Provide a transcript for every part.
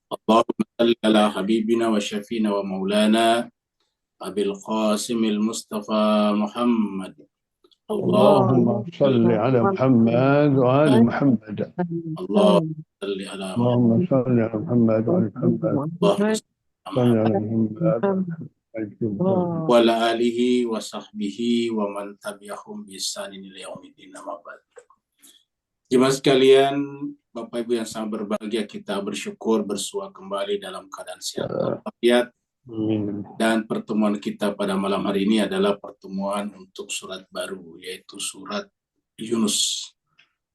اللهم صل على حبيبنا وشفينا ومولانا أبي القاسم المصطفى محمد. اللهم اللهم صل على محمد وآل محمد. اللهم صل على اللهم صل على محمد وآل محمد. اللهم صل على صل محمد على محمد وعلى آله وصحبه ومن tabi'ahum بإحسان إلى يوم الدين. أما بعد. Jemaah sekalian, Bapak Ibu yang sangat berbahagia, kita bersyukur bersua kembali dalam keadaan sehat walafiat. Dan pertemuan kita pada malam hari ini adalah pertemuan untuk surat baru, yaitu surat Yunus,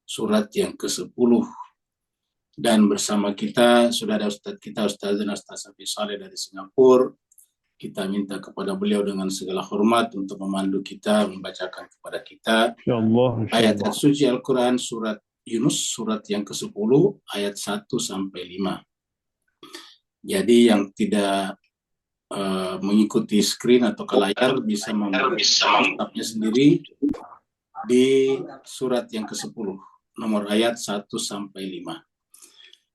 surat yang ke-10. Dan bersama kita sudah ada Ustadz kita, Ustadz Safi Saleh dari Singapura. Kita minta kepada beliau dengan segala hormat untuk memandu kita, membacakan kepada kita ayat suci Al-Quran surat Yunus, surat yang ke-10, ayat 1 sampai 5. Jadi yang tidak mengikuti screen atau ke layar bisa membaca kitabnya sendiri di surat yang ke-10, nomor ayat 1 sampai 5.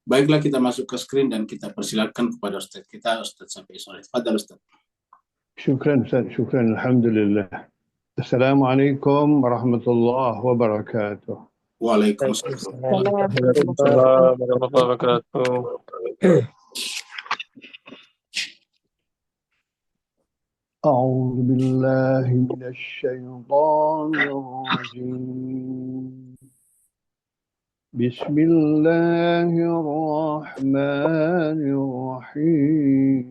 Baiklah, kita masuk ke screen dan kita persilakan kepada Ustaz kita, Ustaz Safi Saleh. Fadal Ustaz. Syukran Ustaz, syukran. Alhamdulillah. Assalamualaikum warahmatullahi wabarakatuh. Waalaikumsalam warahmatullahi wabarakatuh. أعوذ بالله من الشيطان الرجيم. بسم الله الرحمن الرحيم.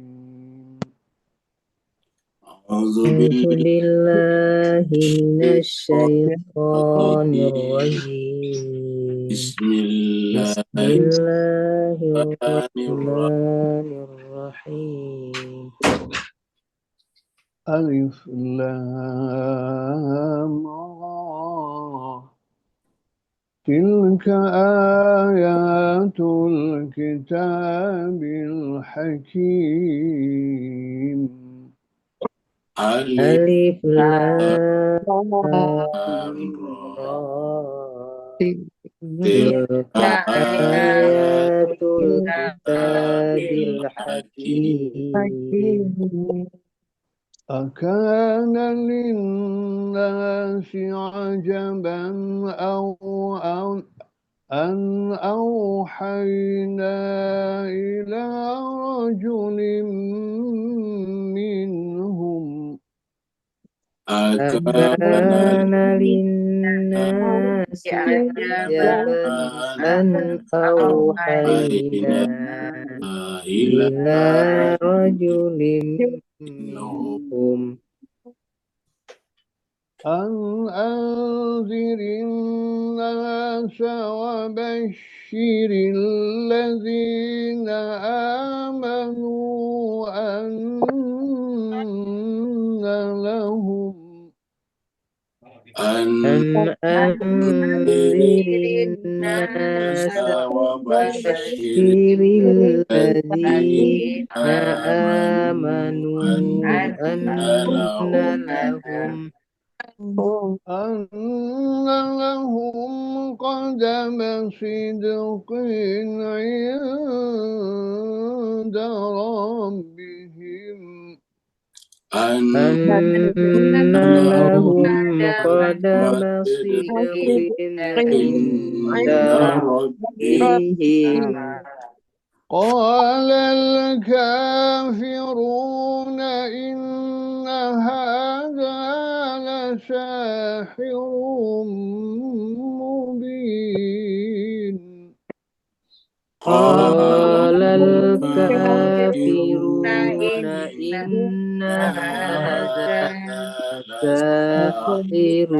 أعوذ بالله من الشيطان الرجيم. بسم الله الرحمن الرحيم. ألف لام را تلك آيات الكتاب الحكيم. ألف لام را تلك آيات الكتاب الحكيم. أكان للناس عجبا أن أوحينا إلى رجل منهم أكان للناس عجبا أن أوحينا إلى رجل منهم أن أنذر الناس وبشر الذين آمنوا أن لهم أن أنذر الناس وبشر الذين آمنوا أن لهم قدم صدق عند ربهم أن لهم قدم صدق عند ربهم. قال الكافرون إن هذا لساحر مبين. قال الكافرون إن هذا لساحر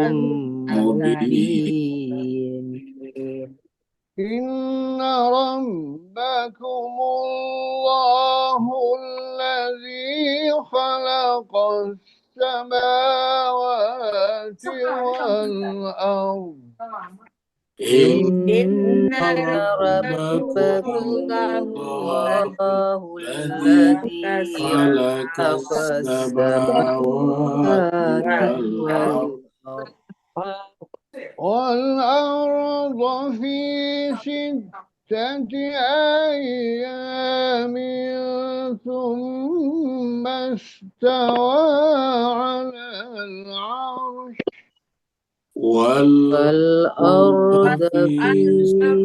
مبين. إن ربكم الله الذي خلق السماوات والأرض. إن ربكم الله الذي خلق السماوات والأرض في 6 أيام استوى على العرش والأرض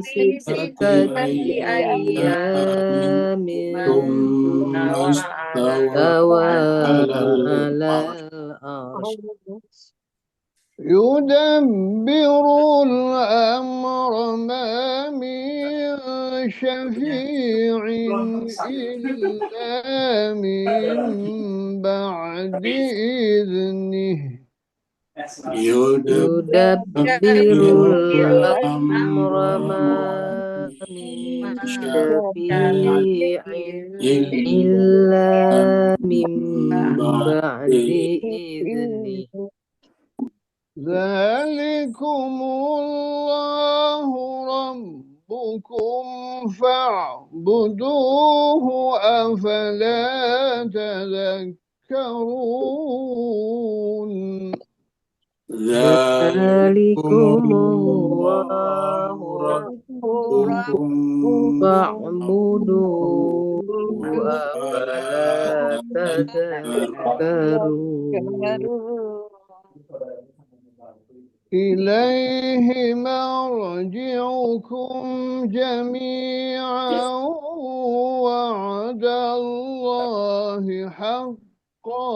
في ستة أيام أيام ثم استوى استوى على على العرش العرش يدبر الأمر ما من شفيع إلا من بعد إذنه يدبر الأمر ما من شفيع إلا من بعد إذنه ذلكم الله ربكم فاعبدوه أفلا تذكرون ذلكم الله الله ربكم فاعبدوه أفلا أفلا تذكرون إليه مرجعكم جميعا وعد الله حقا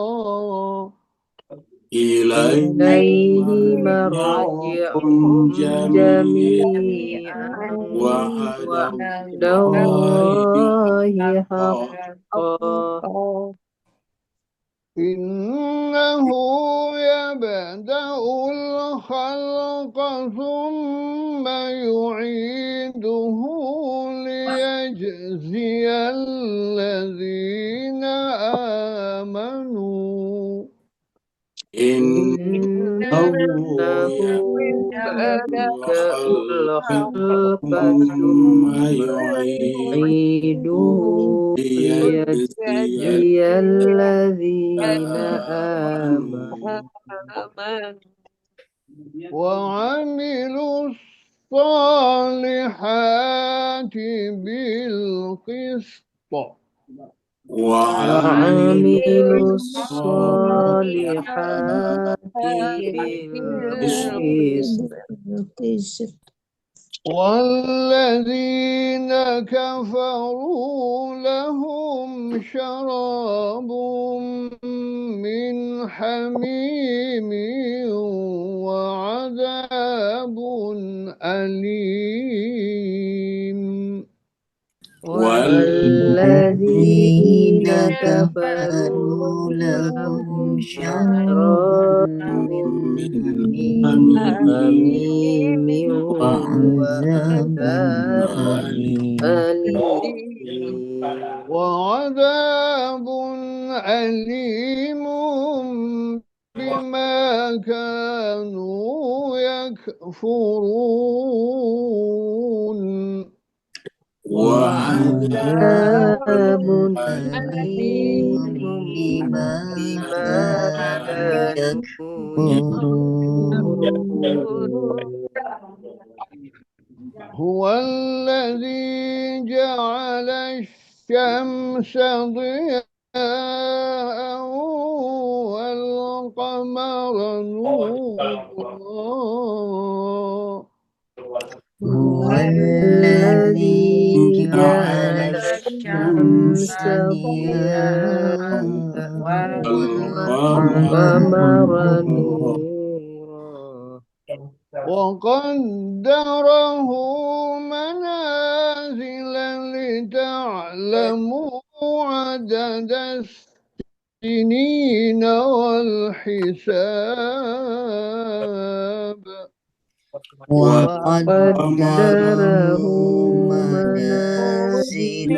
إليه مرجعكم مرجعكم جميعا جميعا وعد وعد الله الله حقا حقا إنه يبدأ الخلق ثم يعيده ليجزي الذين آمنوا إنه إنه يبدأ الخلق ثم ثم يعيده يعيده ليجزي ليجزي الذين آمنوا وعملوا الصالحات بالقسط وعملوا الصالحات الصالحات بالقسط والذين كفروا لهم شراب من حميم وعذاب أليم والذين كفروا لهم شراب من حميم وعذاب أليم وعذاب أليم بما كانوا يكفرون وعذاب أليم بما كانوا يكفرون هو الذي جعل الشمس ضياء والقمر نورا هو الذي جعل الشمس ضياء والقمر نورا وقدره منازل لتعلموا عدد السنين والحساب وقدره منازل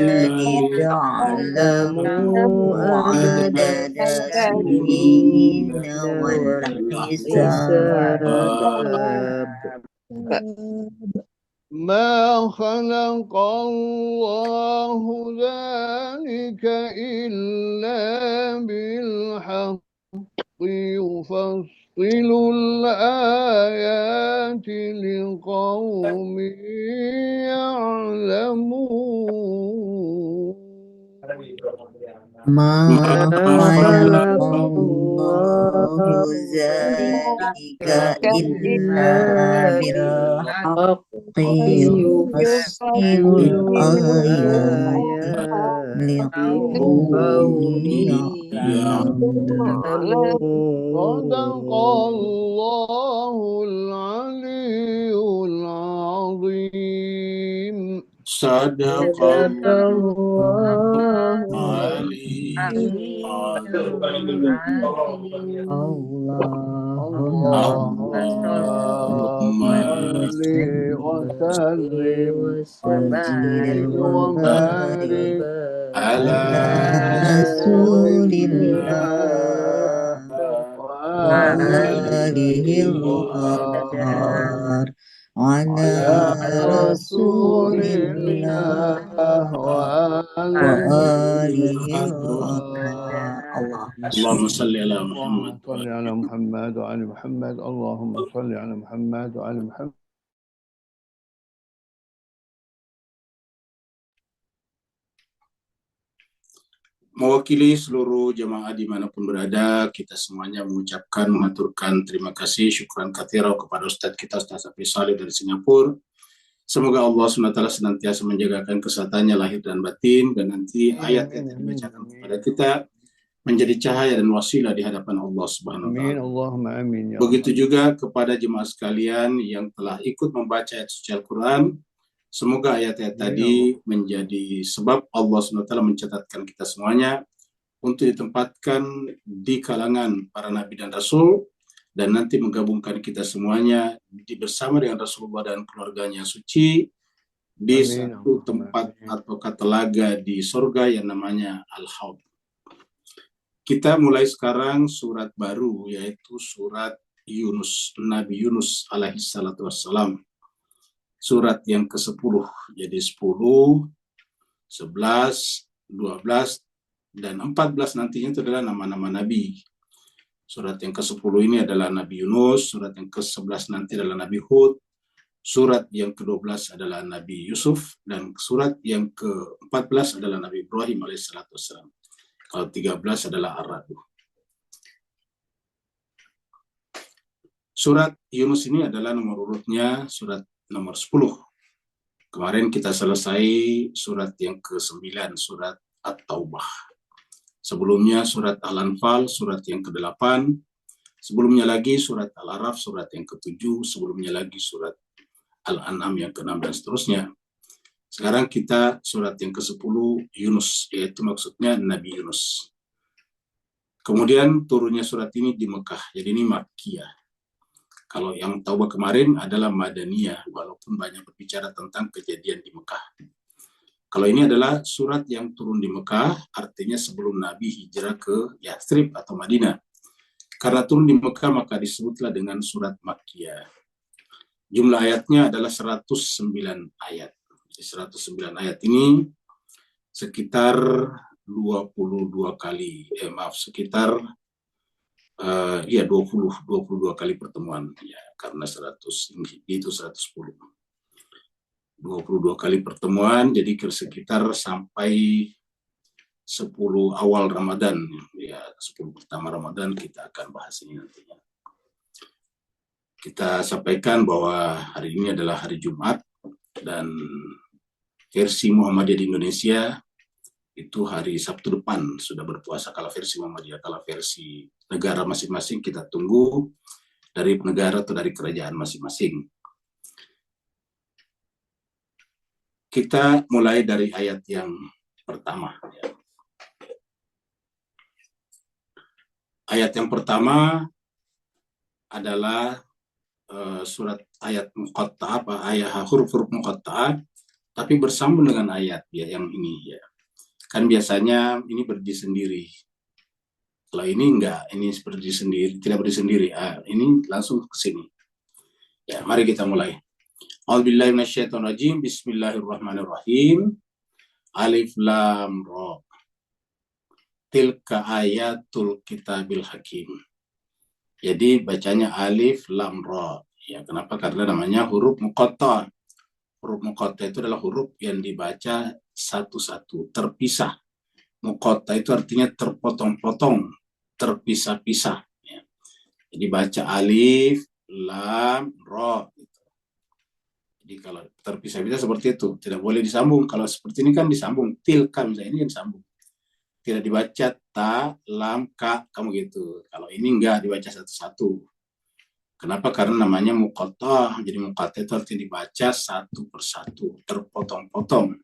لتعلموا عدد السنين والحساب ما خلق الله ذلك إلا بالحق يفصل الآيات لقوم يعلمون ما Ma خلق khalaqallahu الله ذلك إلا بالحق يفصل الآيات لقوم صدق يعلمون. الله العلي العظيم. صدق الله aliyyil azim. اللهم اللهم Allahumma صل وسلم وسلم وبارك ala على على رسول رسول الله الله وآله وآله الأطهار الأطهار على على رسول رسول الله الله وآله وآله الأطهار. الأطهار. اللهم صل Allahumma salli ala Muhammad اللهم صل على محمد وعلى محمد. اللهم صل على محمد وعلى محمد. Mewakili seluruh jemaah dimanapun berada, kita semuanya mengucapkan, mengaturkan terima kasih, syukran katsira kepada Ustadz kita, Ustadz Safi Saleh dari Singapura. Semoga Allah SWT senantiasa menjagakan kesehatannya lahir dan batin, dan nanti ayat yang dibacakan kepada kita menjadi cahaya dan wasilah di hadapan Allah Subhanahu wa Amin. Ta'ala. Allahumma amin. Ya Begitu Rabb. juga kepada jemaah sekalian yang telah ikut membaca ayat suci Al-Quran. Semoga ayat-ayat tadi menjadi sebab Allah SWT mencatatkan kita semuanya untuk ditempatkan di kalangan para nabi dan rasul, dan nanti menggabungkan kita semuanya bersama dengan Rasulullah dan keluarganya suci di Amin. satu tempat atau telaga di surga yang namanya Al-Haud. Kita mulai sekarang surat baru, yaitu surat Yunus, Nabi Yunus alaihi salatu wassalam. Surat yang ke-10, jadi 10, 11, 12, dan 14 nantinya itu adalah nama-nama Nabi. Surat yang ke-10 ini adalah Nabi Yunus, surat yang ke-11 nanti adalah Nabi Hud, surat yang ke-12 adalah Nabi Yusuf, dan surat yang ke-14 adalah Nabi Ibrahim alaihissalatu wassalam. Kalau 13 adalah Ar-Ra'd. Surat Yunus ini adalah nomor urutnya surat nomor 10. Kemarin kita selesai surat yang ke-9, surat At-Taubah. Sebelumnya surat Al-Anfal, surat yang ke-8. Sebelumnya lagi surat Al-Araf, surat yang ke-7. Sebelumnya lagi surat Al-An'am yang ke-6 dan seterusnya. Sekarang kita surat yang ke-10 Yunus, yaitu maksudnya Nabi Yunus. Kemudian turunnya surat ini di Mekah, jadi ini Makkiyah. Kalau yang Taubah kemarin adalah Madaniyah, walaupun banyak berbicara tentang kejadian di Mekah. Kalau ini adalah surat yang turun di Mekah, artinya sebelum Nabi hijrah ke Yathrib atau Madinah. Karena turun di Mekah, maka disebutlah dengan surat Makkiyah. Jumlah ayatnya adalah 109 ayat. Di 109 ayat ini sekitar 22 kali, sekitar 22 kali pertemuan, ya, karena 100 itu 110. 22 kali pertemuan, jadi sekitar sampai 10 awal Ramadan, ya 10 pertama Ramadan kita akan bahas ini nantinya. Kita sampaikan bahwa hari ini adalah hari Jumat, dan versi Muhammadiyah di Indonesia itu hari Sabtu depan sudah berpuasa kalau versi Muhammadiyah. Kalau versi negara masing-masing kita tunggu dari negara atau dari kerajaan masing-masing. Kita mulai dari ayat yang pertama. Ayat yang pertama adalah surat ayat muqatta'ah, ayat huruf-huruf muqatta'ah, tapi bersambung dengan ayat ya yang ini ya. Kan biasanya ini berdiri sendiri. Kalau ini enggak, ini berdiri sendiri, tidak berdiri sendiri. Ini langsung ke sini. Ya, mari kita mulai. A'udzubillahi minasyaitonirrajim. Bismillahirrahmanirrahim. Alif lam ra. Tilka ayatul kitabil hakim. Jadi bacanya alif lam ra. Ya, kenapa? Karena namanya huruf muqatta'ah. Huruf muqatta'ah itu adalah huruf yang dibaca satu-satu, terpisah. Muqatta itu artinya terpotong-potong, terpisah-pisah. Ya. Jadi baca alif, lam, ro. Jadi kalau terpisah-pisah seperti itu, tidak boleh disambung. Kalau seperti ini kan disambung. Tilka misalnya, ini kan disambung. Tidak dibaca ta, lam, ka, kamu gitu. Kalau ini enggak dibaca satu-satu. Kenapa? Karena namanya muqatta. Jadi muqatta itu artinya dibaca satu persatu, terpotong-potong.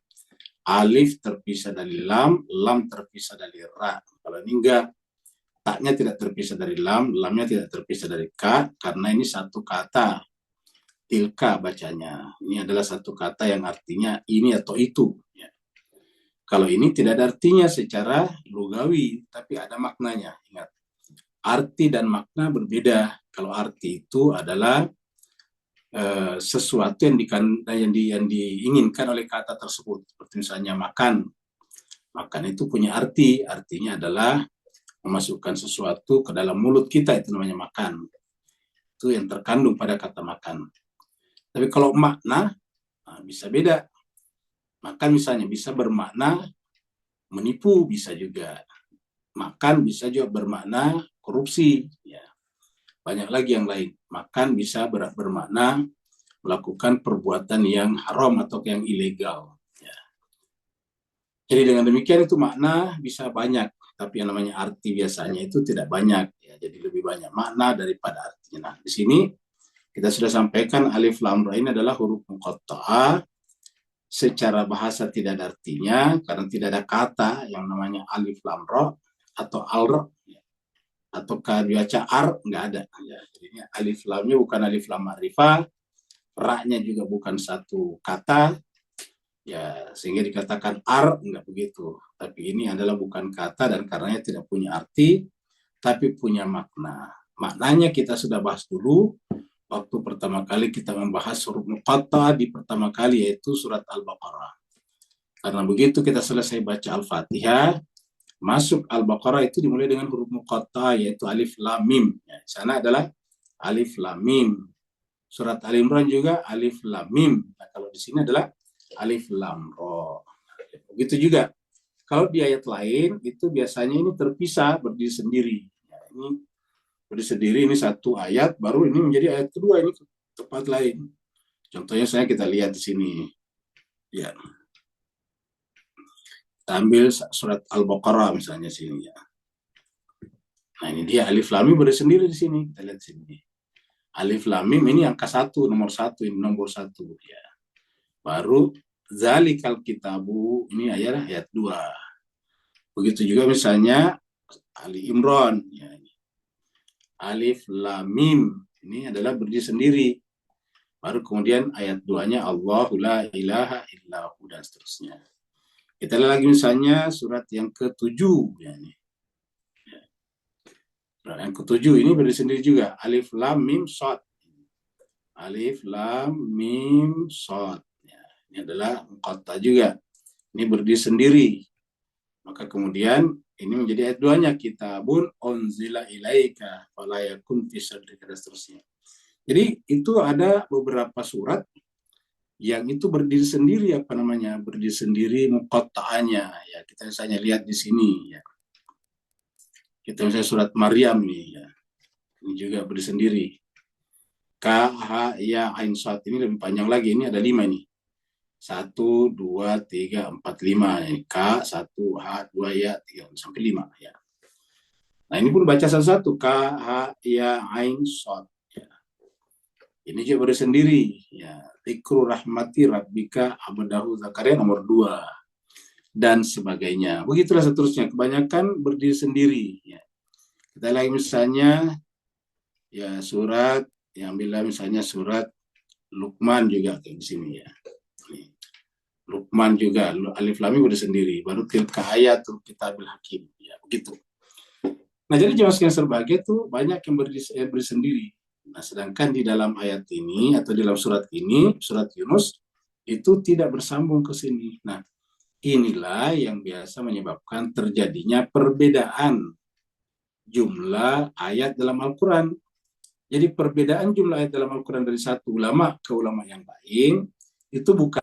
Alif terpisah dari lam terpisah dari ra. Kalau ini enggak, taknya tidak terpisah dari lamnya tidak terpisah dari ka, karena ini satu kata. Tilka bacanya. Ini adalah satu kata yang artinya ini atau itu. Ya. Kalau ini tidak ada artinya secara lugawi, tapi ada maknanya. Ingat, arti dan makna berbeda. Kalau arti itu adalah sesuatu yang diinginkan oleh kata tersebut. Seperti misalnya makan. Makan itu punya arti. Artinya adalah memasukkan sesuatu ke dalam mulut kita, itu namanya makan. Itu yang terkandung pada kata makan. Tapi kalau makna, bisa beda. Makan misalnya bisa bermakna menipu, bisa juga. Makan bisa juga bermakna korupsi. Ya. Banyak lagi yang lain. Makan bisa bermakna melakukan perbuatan yang haram atau yang ilegal. Ya. Jadi dengan demikian itu makna bisa banyak, tapi yang namanya arti biasanya itu tidak banyak. Ya. Jadi lebih banyak makna daripada artinya. Nah, di sini kita sudah sampaikan alif lam ra ini adalah huruf muqatta'ah. Secara bahasa tidak ada artinya karena tidak ada kata yang namanya alif lam ra atau al atau dibaca ar, nggak ada. Ya, jadi alif lamnya bukan alif lam ma'rifah, ra-nya juga bukan satu kata, ya sehingga dikatakan ar, nggak begitu. Tapi ini adalah bukan kata dan karenanya tidak punya arti, tapi punya makna. Maknanya kita sudah bahas dulu waktu pertama kali kita membahas huruf muqatta di pertama kali, yaitu surat Al-Baqarah. Karena begitu kita selesai baca Al-Fatihah, masuk Al-Baqarah itu dimulai dengan huruf muqatta, yaitu alif lam mim. Ya, di sana adalah alif lam mim. Surat Al-Imran juga alif lam mim. Nah, kalau di sini adalah alif lam ra. Begitu juga. Kalau di ayat lain itu biasanya ini terpisah, berdiri sendiri. Ya, ini berdiri sendiri, ini satu ayat, baru ini menjadi ayat kedua, ini tempat lain. Contohnya kita lihat di sini. Ya. Kita ambil surat Al-Baqarah misalnya sini ya. Nah, ini dia alif lam mim berdiri sendiri di sini. Kita lihat sini. Alif lam mim ini angka satu, nomor satu, ini nomor satu ya. Baru zalikal kitabu, ini ayat 2. Begitu juga misalnya Ali Imran ya. Alif lam mim ini adalah berdiri sendiri. Baru kemudian ayat 2-nya Allahu la ilaha illahu dan seterusnya. Kita lihat lagi misalnya surat yang ke-7 ya ini. Surat yang ke-7 ini berdiri sendiri juga. Alif lam mim shad. Alif lam mim shad. Ya, ini adalah muqatta juga. Ini berdiri sendiri. Maka kemudian ini menjadi ayat 2-nya, kitabun unzila ilaika fala yakun fi sadrika dan seterusnya. Jadi itu ada beberapa surat yang itu berdiri sendiri, berdiri sendiri muqatta'anya ya. Kita misalnya lihat di sini ya. Kita misalnya surat Maryam nih ya. Ini juga berdiri sendiri. Ka ha ya ain shad, ini lebih panjang lagi, ini ada 5 nih. 1 2 3 4 5 Ka 1 ha 2 ya 3 sampai 5 ya. Nah, ini pun baca satu-satu, ka ha ya ain shad. Ini juga berdiri sendiri ya. Dzikru rahmati rabbika abdahu Zakaria nomor 2 dan sebagainya. Begitulah seterusnya, kebanyakan berdiri sendiri ya. Kita lagi misalnya ya surat yang bila misalnya surat Luqman juga kayak di sini ya. Luqman juga alif lam mim berdiri sendiri, baru tilka ayatul kitabil hakim ya, begitu. Nah, jadi jemaah sekalian berbahagia tuh banyak yang berdiri sendiri. Nah, sedangkan di dalam ayat ini atau di dalam surat ini, surat Yunus, itu tidak bersambung ke sini. Nah, inilah yang biasa menyebabkan terjadinya perbedaan jumlah ayat dalam Al-Quran. Jadi perbedaan jumlah ayat dalam Al-Quran dari satu ulama ke ulama yang lain, itu bukan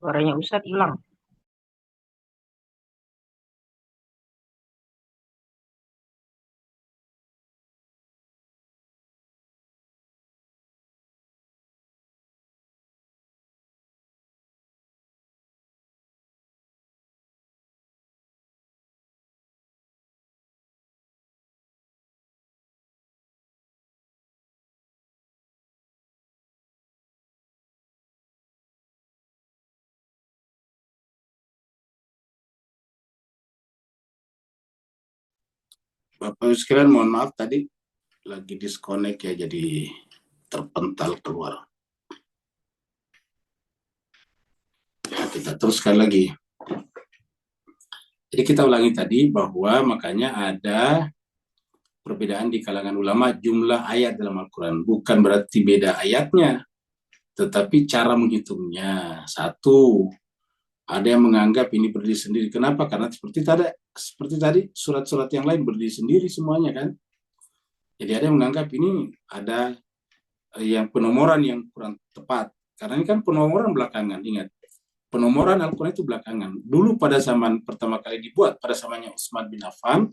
Suaranya Ustadz hilang. Bapak Ibu sekalian, mohon maaf tadi lagi disconnect ya, jadi terpental keluar. Ya, kita teruskan lagi. Jadi kita ulangi tadi bahwa makanya ada perbedaan di kalangan ulama jumlah ayat dalam Al-Quran. Bukan berarti beda ayatnya, tetapi cara menghitungnya. Satu, ada yang menganggap ini berdiri sendiri. Kenapa? Karena seperti tadi surat-surat yang lain berdiri sendiri semuanya kan. Jadi ada yang menganggap ini ada yang penomoran yang kurang tepat. Karena ini kan penomoran belakangan, ingat. Penomoran Al-Quran itu belakangan. Dulu pada zaman pertama kali dibuat, pada zamannya Utsman bin Affan,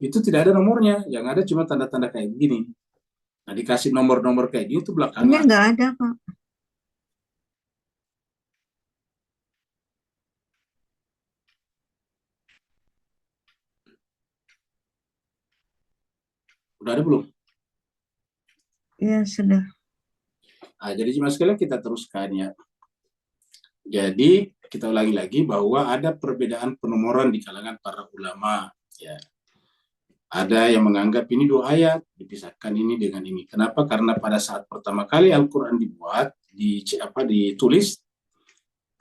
itu tidak ada nomornya. Yang ada cuma tanda-tanda kayak begini. Nah, dikasih nomor-nomor kayak gini itu Ini belakangan. nggak ada, Pak. Udah ada belum? Ya, sudah. Nah, jadi cuma sekali kita teruskan ya. Jadi kita ulangi lagi bahwa ada perbedaan penomoran di kalangan para ulama. Ya. Ada yang menganggap ini dua ayat, dipisahkan ini dengan ini. Kenapa? Karena pada saat pertama kali Al-Quran dibuat, ditulis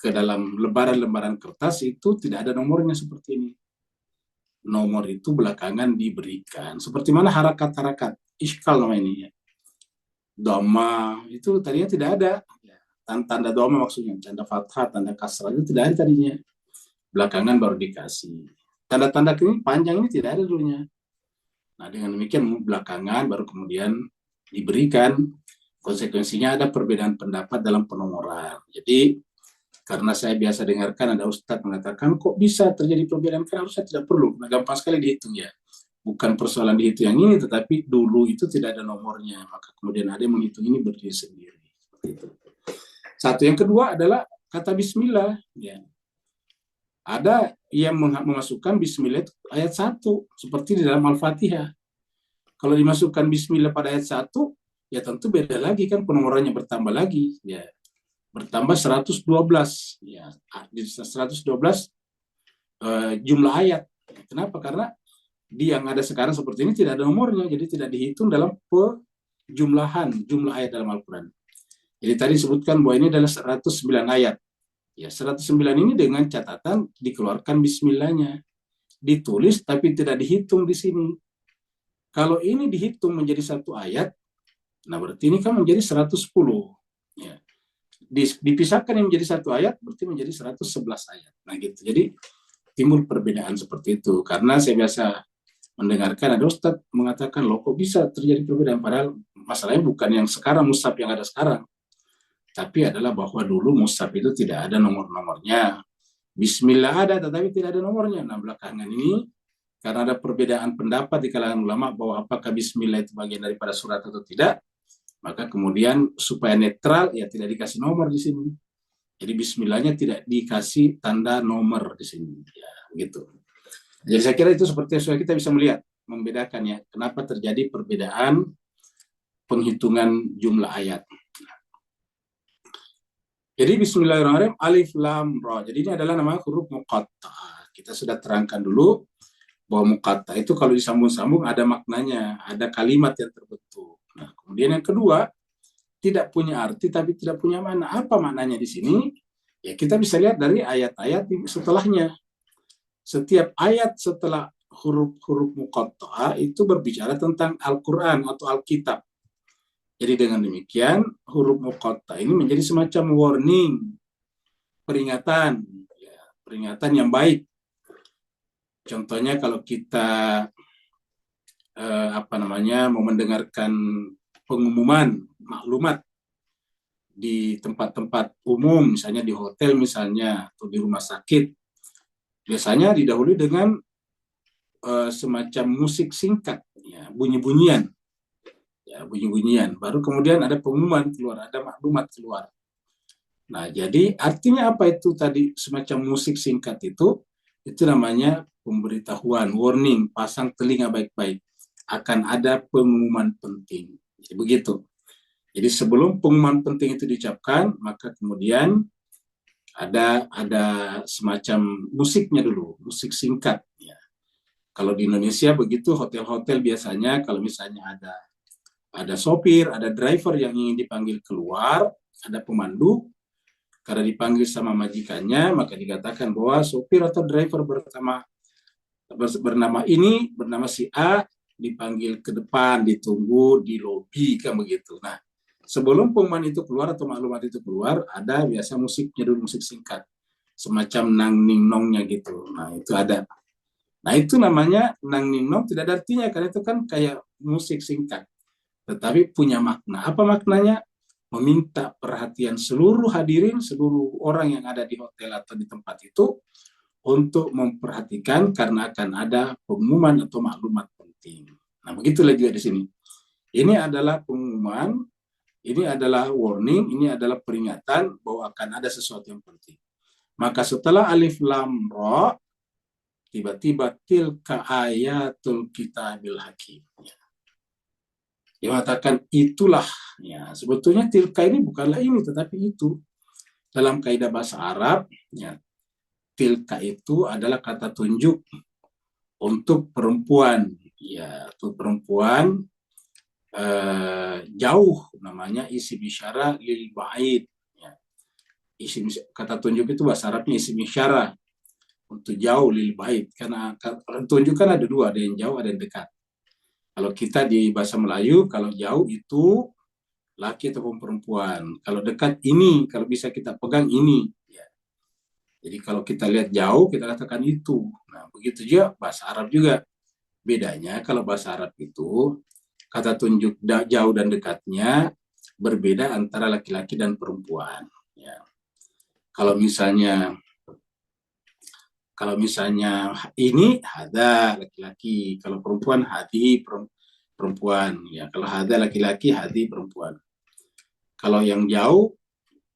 ke dalam lembaran-lembaran kertas itu tidak ada nomornya seperti ini. Nomor itu belakangan diberikan. Seperti mana harakat-harakat, iskal nama ini ya. Dhamma itu tadinya tidak ada. Tanda dhamma maksudnya, tanda fathah, tanda kasrah itu tidak ada tadinya. Belakangan baru dikasih. Tanda-tanda ini panjang ini tidak ada dulunya. Nah, dengan demikian belakangan baru kemudian diberikan. Konsekuensinya ada perbedaan pendapat dalam penomoran. Jadi karena saya biasa dengarkan ada ustadz mengatakan kok bisa terjadi perbedaan, kan harusnya tidak perlu. Nah, gampang sekali dihitung ya. Bukan persoalan dihitung yang ini, tetapi dulu itu tidak ada nomornya. Maka kemudian ada yang menghitung ini berdiri sendiri. Seperti itu. Satu, yang kedua adalah kata bismillah. Ya. Ada yang memasukkan bismillah itu ayat 1, seperti di dalam Al-Fatihah. Kalau dimasukkan bismillah pada ayat 1, ya tentu beda lagi kan, penomorannya bertambah lagi. Ya. Bertambah 112. Ya. Di 112 jumlah ayat. Kenapa? Karena di yang ada sekarang seperti ini tidak ada nomornya, jadi tidak dihitung dalam jumlah ayat dalam Al-Quran. Jadi tadi disebutkan bahwa ini adalah 109 ayat. Ya, 109 ini dengan catatan dikeluarkan bismillahnya. Ditulis tapi tidak dihitung di sini. Kalau ini dihitung menjadi satu ayat, nah berarti ini kan menjadi 110. Ya. Dipisahkan yang menjadi satu ayat, berarti menjadi 111 ayat. Nah gitu. Jadi timbul perbedaan seperti itu. Karena saya biasa mendengarkan ada ustadz mengatakan, loh kok bisa terjadi perbedaan? Padahal masalahnya bukan yang sekarang, mushaf yang ada sekarang. Tapi adalah bahwa dulu mushaf itu tidak ada nomor-nomornya. Bismillah ada, tetapi tidak ada nomornya. Nah, belakangan ini, karena ada perbedaan pendapat di kalangan ulama bahwa apakah bismillah itu bagian daripada surat atau tidak, maka kemudian supaya netral, ya tidak dikasih nomor di sini. Jadi bismillahnya tidak dikasih tanda nomor di sini. Ya, gitu. Jadi saya kira itu seperti yang kita bisa melihat, membedakan ya, kenapa terjadi perbedaan penghitungan jumlah ayat. Jadi bismillahirrahmanirrahim, alif lam ra. Jadi ini adalah nama huruf muqatta'ah. Kita sudah terangkan dulu bahwa muqatta'ah itu kalau disambung-sambung ada maknanya, ada kalimat yang terbentuk. Nah, kemudian yang kedua, tidak punya arti tapi tidak punya makna. Apa maknanya di sini? Ya kita bisa lihat dari ayat-ayat setelahnya. Setiap ayat setelah huruf-huruf muqatta'ah itu berbicara tentang Al-Quran atau Alkitab. Jadi dengan demikian huruf muqatta'ah ini menjadi semacam warning, peringatan, ya, peringatan yang baik. Contohnya kalau kita mau mendengarkan pengumuman maklumat di tempat-tempat umum, misalnya di hotel misalnya, atau di rumah sakit, biasanya didahului dengan semacam musik singkat, ya, bunyi-bunyian, baru kemudian ada pengumuman keluar, ada maklumat keluar. Nah, jadi artinya apa itu tadi semacam musik singkat itu namanya pemberitahuan, warning, pasang telinga baik-baik, akan ada pengumuman penting. Jadi begitu. Jadi sebelum pengumuman penting itu diucapkan, maka kemudian ada semacam musiknya dulu, musik singkat. Ya. Kalau di Indonesia begitu, hotel-hotel biasanya kalau misalnya ada sopir, ada driver yang ingin dipanggil keluar, ada pemandu, karena dipanggil sama majikannya, maka dikatakan bahwa sopir atau driver bernama si A, dipanggil ke depan, ditunggu di lobi, kan begitu. Nah, sebelum pengumuman itu keluar atau maklumat itu keluar, ada biasa musiknya dulu, musik singkat, semacam nang ning nongnya gitu. Nah, itu ada. Nah, itu namanya nang ning nong, tidak ada artinya, karena itu kan kayak musik singkat, tetapi punya makna. Apa maknanya? Meminta perhatian seluruh hadirin, seluruh orang yang ada di hotel atau di tempat itu, untuk memperhatikan karena akan ada pengumuman atau maklumat penting. Nah, begitulah juga di sini. Ini adalah pengumuman, ini adalah warning, ini adalah peringatan bahwa akan ada sesuatu yang penting. Maka setelah alif lam ra, tiba-tiba tilka ayatul kitabil hakim. Dia mengatakan itulah, ya, sebetulnya tilka ini bukanlah ini, tetapi itu. Dalam kaidah bahasa Arab, ya, tilka itu adalah kata tunjuk untuk perempuan, ya, untuk perempuan jauh, namanya isim isyarah lil ba'id. Ya. Kata tunjuk itu bahasa Arabnya isim isyarah untuk jauh lil ba'id, karena tunjuk kan ada dua, ada yang jauh, ada yang dekat. Kalau kita di bahasa Melayu, kalau jauh itu laki ataupun perempuan. Kalau dekat ini, kalau bisa kita pegang ini. Ya. Jadi kalau kita lihat jauh, kita katakan itu. Nah, begitu juga bahasa Arab juga. Bedanya kalau bahasa Arab itu, kata tunjuk jauh dan dekatnya berbeda antara laki-laki dan perempuan. Ya. Kalau misalnya ini hada laki-laki, kalau perempuan hadi perempuan, ya. Kalau hada laki-laki, hadi perempuan. Kalau yang jauh,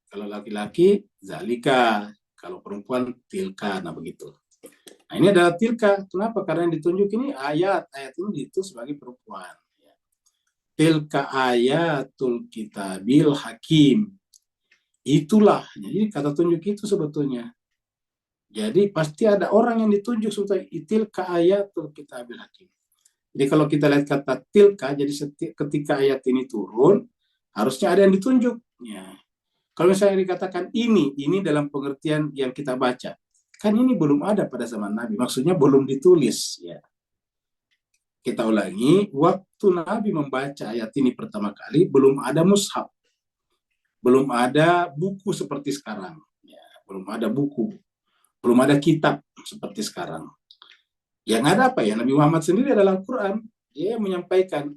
kalau laki-laki zalika, kalau perempuan tilka, nah begitu. Nah, ini adalah tilka. Kenapa? Karena yang ditunjuk ini ayat ini itu sebagai perempuan. Ya. Tilka ayatul kitabil hakim. Itulah. Jadi kata tunjuk itu sebetulnya. Jadi pasti ada orang yang ditunjuk sebagai tilka ayatul kitabil hakim. Jadi kalau kita lihat kata tilka, jadi ketika ayat ini turun, harusnya ada yang ditunjuk. Ya. Kalau misalnya dikatakan ini dalam pengertian yang kita baca, kan ini belum ada pada zaman Nabi, maksudnya belum ditulis. Ya. Kita ulangi, waktu Nabi membaca ayat ini pertama kali, belum ada mushaf, belum ada buku seperti sekarang. Ya, belum ada buku. Belum ada kitab seperti sekarang. Yang ada apa ya? Nabi Muhammad sendiri adalah Al-Quran. Dia menyampaikan.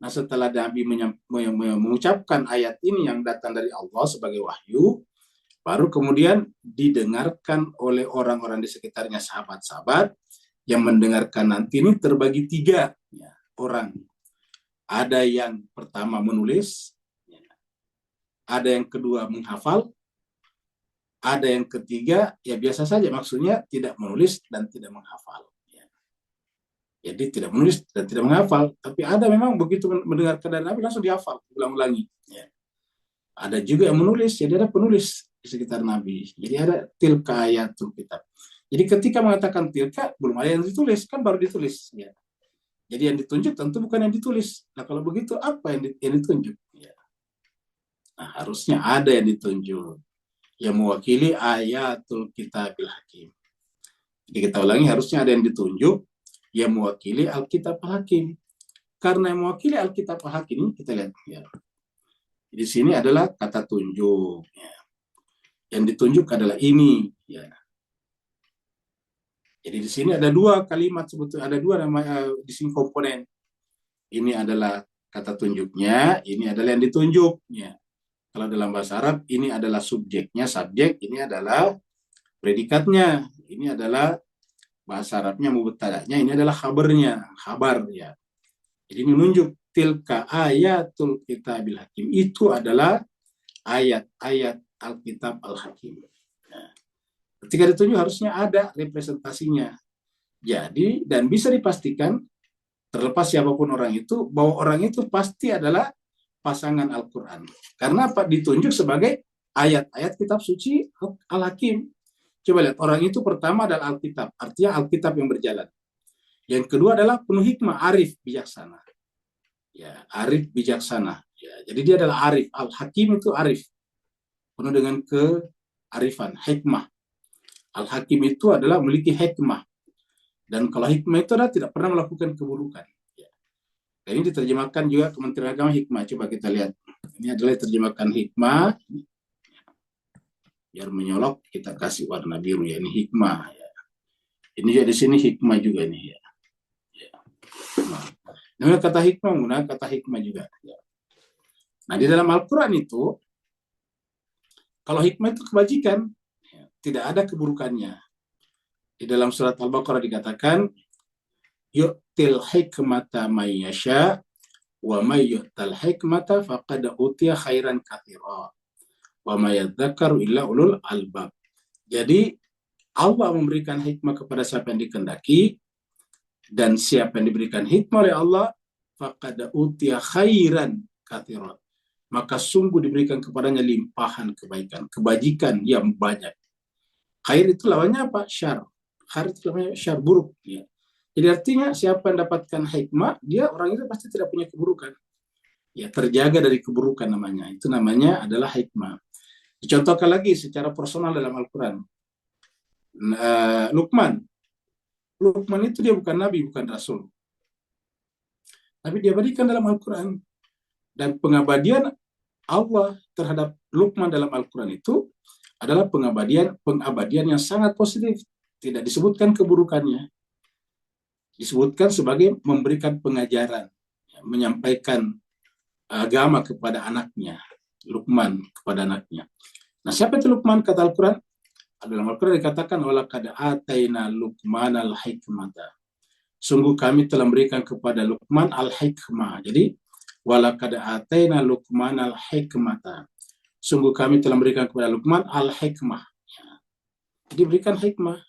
Nah, setelah Nabi mengucapkan ayat ini yang datang dari Allah sebagai wahyu, baru kemudian didengarkan oleh orang-orang di sekitarnya, sahabat-sahabat, yang mendengarkan nanti ini terbagi 3 ya, orang. Ada yang pertama menulis, ada yang kedua menghafal, ada yang ketiga, ya biasa saja, maksudnya tidak menulis dan tidak menghafal. Ya. Jadi tidak menulis dan tidak menghafal, tapi ada memang begitu mendengarkan dari Nabi langsung dihafal, ulang-ulangi. Ya. Ada juga yang menulis, jadi ada penulis di sekitar Nabi. Jadi ada tilka ayatul kitab. Jadi ketika mengatakan tilka, belum ada yang ditulis, kan baru ditulis. Ya. Jadi yang ditunjuk tentu bukan yang ditulis. Nah kalau begitu apa yang ditunjuk? Ya. Nah harusnya ada yang ditunjuk, yang mewakili ayatul kitabil hakim. Jadi kita ulangi, harusnya ada yang ditunjuk yang mewakili Alkitab Al-Hakim. Karena yang mewakili Alkitab Al-Hakim, kita lihat ya. Di sini adalah kata tunjuk. Ya. Yang ditunjuk adalah ini. Ya. Jadi di sini ada 2 kalimat sebetulnya, ada 2 namanya di sini komponen. Ini adalah kata tunjuknya, ini adalah yang ditunjuk. Ya. Kalau dalam bahasa Arab, ini adalah subjeknya, subjek, ini adalah predikatnya, ini adalah bahasa Arabnya mubtada'nya, ini adalah khabarnya, khabar ya. Jadi menunjuk tilka ayatul kitabil hakim, itu adalah ayat-ayat Alkitab Al-Hakim. Nah, ketika ditunjuk harusnya ada representasinya. Jadi, dan bisa dipastikan terlepas siapapun orang itu, bahwa orang itu pasti adalah pasangan Al-Quran. Karena apa? Ditunjuk sebagai ayat-ayat kitab suci Al-Hakim. Coba lihat, orang itu pertama adalah Alkitab, artinya Alkitab yang berjalan. Yang kedua adalah penuh hikmah, arif, bijaksana. Ya, arif, bijaksana. Ya, jadi dia adalah arif. Al-Hakim itu arif, penuh dengan kearifan, hikmah. Al-Hakim itu adalah memiliki hikmah. Dan kalau hikmah itu adalah tidak pernah melakukan keburukan. Ya. Dan ini diterjemahkan juga Kementerian Agama hikmah. Coba kita lihat. Ini adalah terjemahkan hikmah. Biar menyolok, kita kasih warna biru ya. Ini hikmah. Ya. Ini juga di sini hikmah juga nih ya. Ya. Nah, kata hikmah menggunakan kata hikmah juga. Ya. Nah, di dalam Al-Quran itu, kalau hikmah itu kebajikan, ya, tidak ada keburukannya. Di dalam surat Al-Baqarah dikatakan, yu'til hikmata may yasha wa may yu'tal hikmata faqad utiya khairan katsira wa may yadzakkaru illa ulul albab. Jadi Allah memberikan hikmah kepada siapa yang dikehendaki, dan siapa yang diberikan hikmah oleh Allah faqad utiya khairan katsira, maka sungguh diberikan kepadanya limpahan kebaikan, kebajikan yang banyak. Khair itu lawannya apa? Syar. Khair itu lawannya syar, buruk. Ya. Jadi artinya siapa yang dapatkan hikmah, dia orang itu pasti tidak punya keburukan. Ya, terjaga dari keburukan namanya. Itu namanya adalah hikmah. Dicontohkan lagi secara personal dalam Al-Quran. Luqman itu dia bukan nabi, bukan rasul. Tapi dia berikan dalam Al-Quran. Dan pengabadian Allah terhadap Luqman dalam Al-Quran itu adalah pengabadian yang sangat positif. Tidak disebutkan keburukannya. Disebutkan sebagai memberikan pengajaran, menyampaikan agama kepada anaknya, Luqman kepada anaknya. Nah, siapa itu Luqman? Kata Al-Quran, dalam Al-Quran dikatakan, walaqad ataina Luqman al-hikmata. Sungguh kami telah memberikan kepada Luqman al-hikmah. Jadi, walaqad ataina Luqman al-hikmata. Sungguh kami telah memberikan kepada Luqman al-hikmah. Jadi berikan hikmah.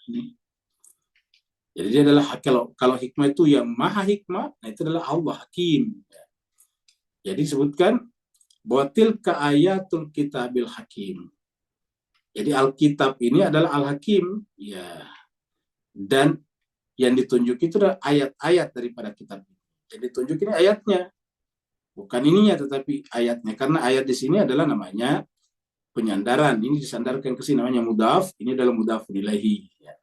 Jadi dia adalah, kalau hikmah itu yang maha hikmah, nah itu adalah Allah Hakim. Jadi sebutkan bahwa tilka ayatul kitabil hakim. Jadi Alkitab ini adalah Al-Hakim, ya. Dan yang ditunjuk itu adalah ayat-ayat daripada kitab ini. Jadi ditunjuk ini ayatnya, bukan ininya, tetapi ayatnya. Karena ayat di sini adalah namanya penyandaran. Ini disandarkan ke sini namanya mudhaf, ini adalah mudhafun ilaihi. Ya.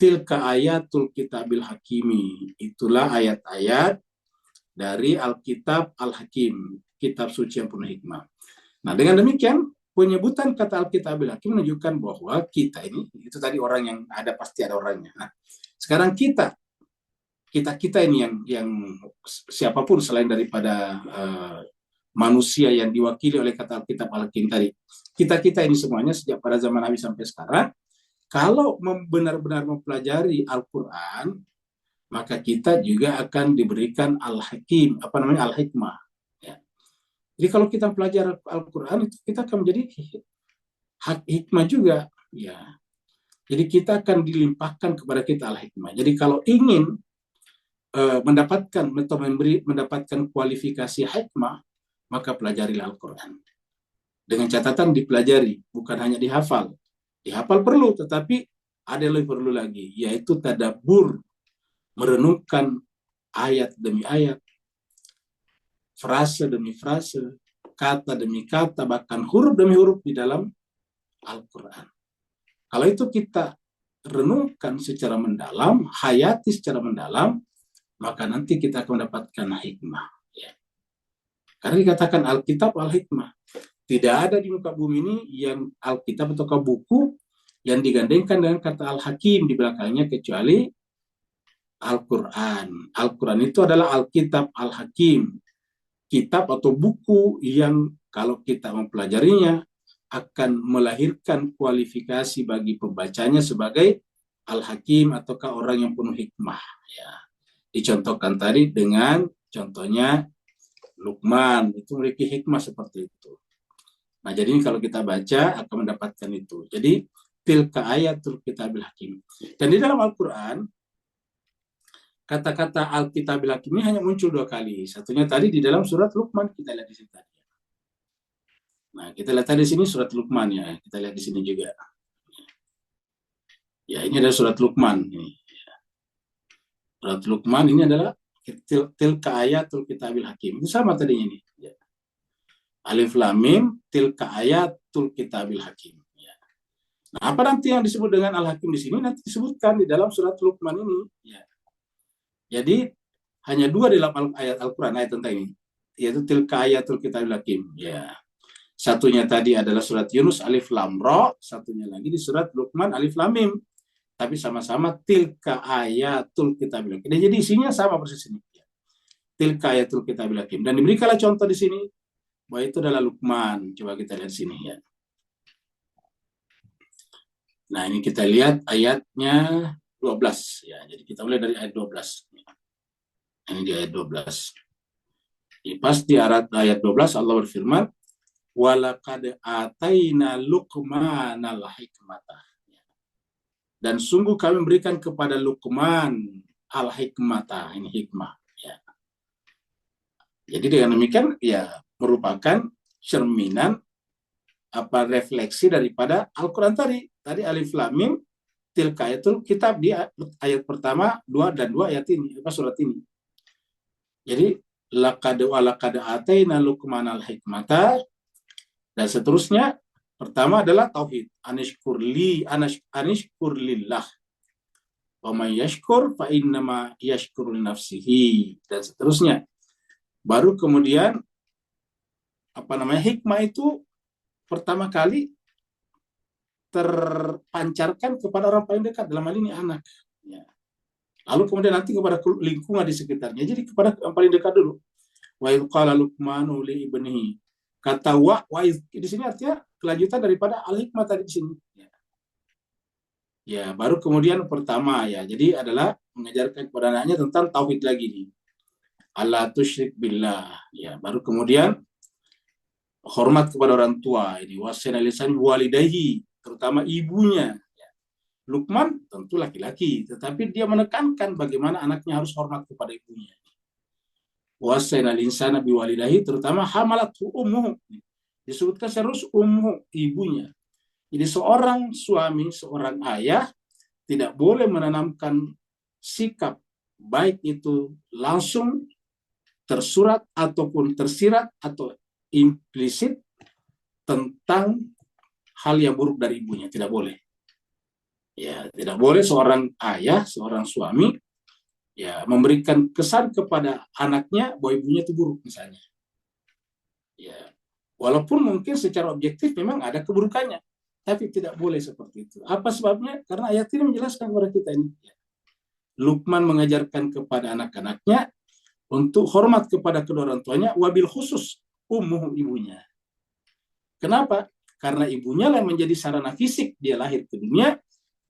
Tilka ayatul kitabil hakimi. Itulah ayat-ayat dari Alkitab Al-Hakim, kitab suci yang penuh hikmah. Nah, dengan demikian penyebutan kata Alkitabil Hakim menunjukkan bahwa kita ini, itu tadi orang yang ada, pasti ada orangnya. Nah, sekarang kita ini yang siapapun selain daripada manusia yang diwakili oleh kata Alkitab Al-Hakim tadi. Kita ini semuanya sejak pada zaman Nabi sampai sekarang, kalau benar-benar mempelajari Al-Quran, maka kita juga akan diberikan Al-Hakim, Al-Hikmah. Ya. Jadi kalau kita belajar Al-Quran, itu kita akan menjadi hikmah juga. Ya. Jadi kita akan dilimpahkan kepada kita Al-Hikmah. Jadi kalau ingin mendapatkan kualifikasi hikmah, maka pelajari Al-Quran. Dengan catatan dipelajari, bukan hanya dihafal. Dihafal perlu, tetapi ada yang lebih perlu lagi, yaitu tadabbur, merenungkan ayat demi ayat, frase demi frase, kata demi kata, bahkan huruf demi huruf di dalam Al-Quran. Kalau itu kita renungkan secara mendalam, hayati secara mendalam, maka nanti kita akan mendapatkan hikmah. Ya. Karena dikatakan Alkitab Al-Hikmah. Tidak ada di muka bumi ini yang Alkitab atau buku yang digandengkan dengan kata Al-Hakim di belakangnya, kecuali Al-Quran. Al-Quran itu adalah Alkitab Al-Hakim. Kitab atau buku yang kalau kita mempelajarinya akan melahirkan kualifikasi bagi pembacanya sebagai Al-Hakim ataukah orang yang penuh hikmah. Ya. Dicontohkan tadi dengan contohnya Luqman, itu memiliki hikmah seperti itu. Nah, jadi kalau kita baca akan mendapatkan itu. Jadi tilka ayatul kitabil hakim. Dan di dalam Al-Quran kata-kata Al-Kitabil Hakim ini hanya muncul 2 kali. Satunya tadi di dalam surat Luqman, kita lihat di sini tadi. Nah, kita lihat tadi di sini surat Luqman ya. Kita lihat di sini juga. Ya, ini adalah surat Luqman. Surat Luqman ini adalah tilka ayatul kitabil hakim. Itu sama tadinya ini. Ya. Alif lam mim tilka ayatul kitabil hakim. Ya. Nah, apa nanti yang disebut dengan Al-Hakim di sini nanti disebutkan di dalam surat Luqman ini. Ya. Jadi hanya 2 di dalam ayat Al-Quran ayat tentang ini, yaitu tilka ayatul kitabil hakim. Ya. Satunya tadi adalah surat Yunus alif lam ra, satunya lagi di surat Luqman alif lam mim. Tapi sama-sama tilka ayatul kitabil hakim. Jadi isinya sama persis ini. Ya. Tilka ayatul kitabil hakim. Dan diberikanlah contoh di sini bahwa itu adalah Luqman. Coba kita lihat sini ya. Nah, ini kita lihat ayatnya 12 ya. Jadi kita mulai dari ayat 12. Ini di ayat 12. Pas di ayat 12 Allah berfirman, "Walaqad ataina Luqmanal hikmata." Dan sungguh kami berikan kepada Luqman al-hikmata, ini hikmah ya. Jadi dengan demikian ya merupakan cerminan refleksi daripada Al-Qur'an tadi. Tadi alif lam mim tilka ayatul kitab di ayat pertama 2 dan 2 ayat ini, surat ini. Jadi laqad ataina Luqmanal hikmata dan seterusnya. Pertama adalah tauhid, anishkur lillah. Wa may yashkur fa innama yashkuru li nafsihi dan seterusnya. Baru kemudian hikmah itu pertama kali terpancarkan kepada orang paling dekat, dalam hal ini anak. Ya. Lalu kemudian nanti kepada lingkungan di sekitarnya. Jadi kepada yang paling dekat dulu. Wa idh qala Luqmanu li ibnihi. Kata wa di sini artinya kelanjutan daripada al-hikmah tadi di sini. Ya, baru kemudian pertama ya. Jadi adalah mengajarkan kepada anaknya tentang tauhid lagi nih. Allah tusyrik billah. Ya, baru kemudian hormat kepada orang tua ini. Wasana lisan walidayhi, terutama ibunya. Ya. Luqman tentu laki-laki, tetapi dia menekankan bagaimana anaknya harus hormat kepada ibunya. Wasana linsana biwalidahi, terutama hamalatu ummuhu. Disebutkan serius ummu, ibunya. Jadi seorang suami, seorang ayah tidak boleh menanamkan sikap baik itu langsung tersurat ataupun tersirat atau implisit tentang hal yang buruk dari ibunya, tidak boleh. Ya, tidak boleh seorang ayah, seorang suami ya memberikan kesan kepada anaknya bahwa ibunya itu buruk misalnya. Ya, walaupun mungkin secara objektif memang ada keburukannya, tapi tidak boleh seperti itu. Apa sebabnya? Karena ayat ini menjelaskan kepada kita ini. Luqman mengajarkan kepada anak-anaknya untuk hormat kepada kedua orang tuanya, wabil khusus ummuh, ibunya. Kenapa? Karena ibunya lah menjadi sarana fisik dia lahir ke dunia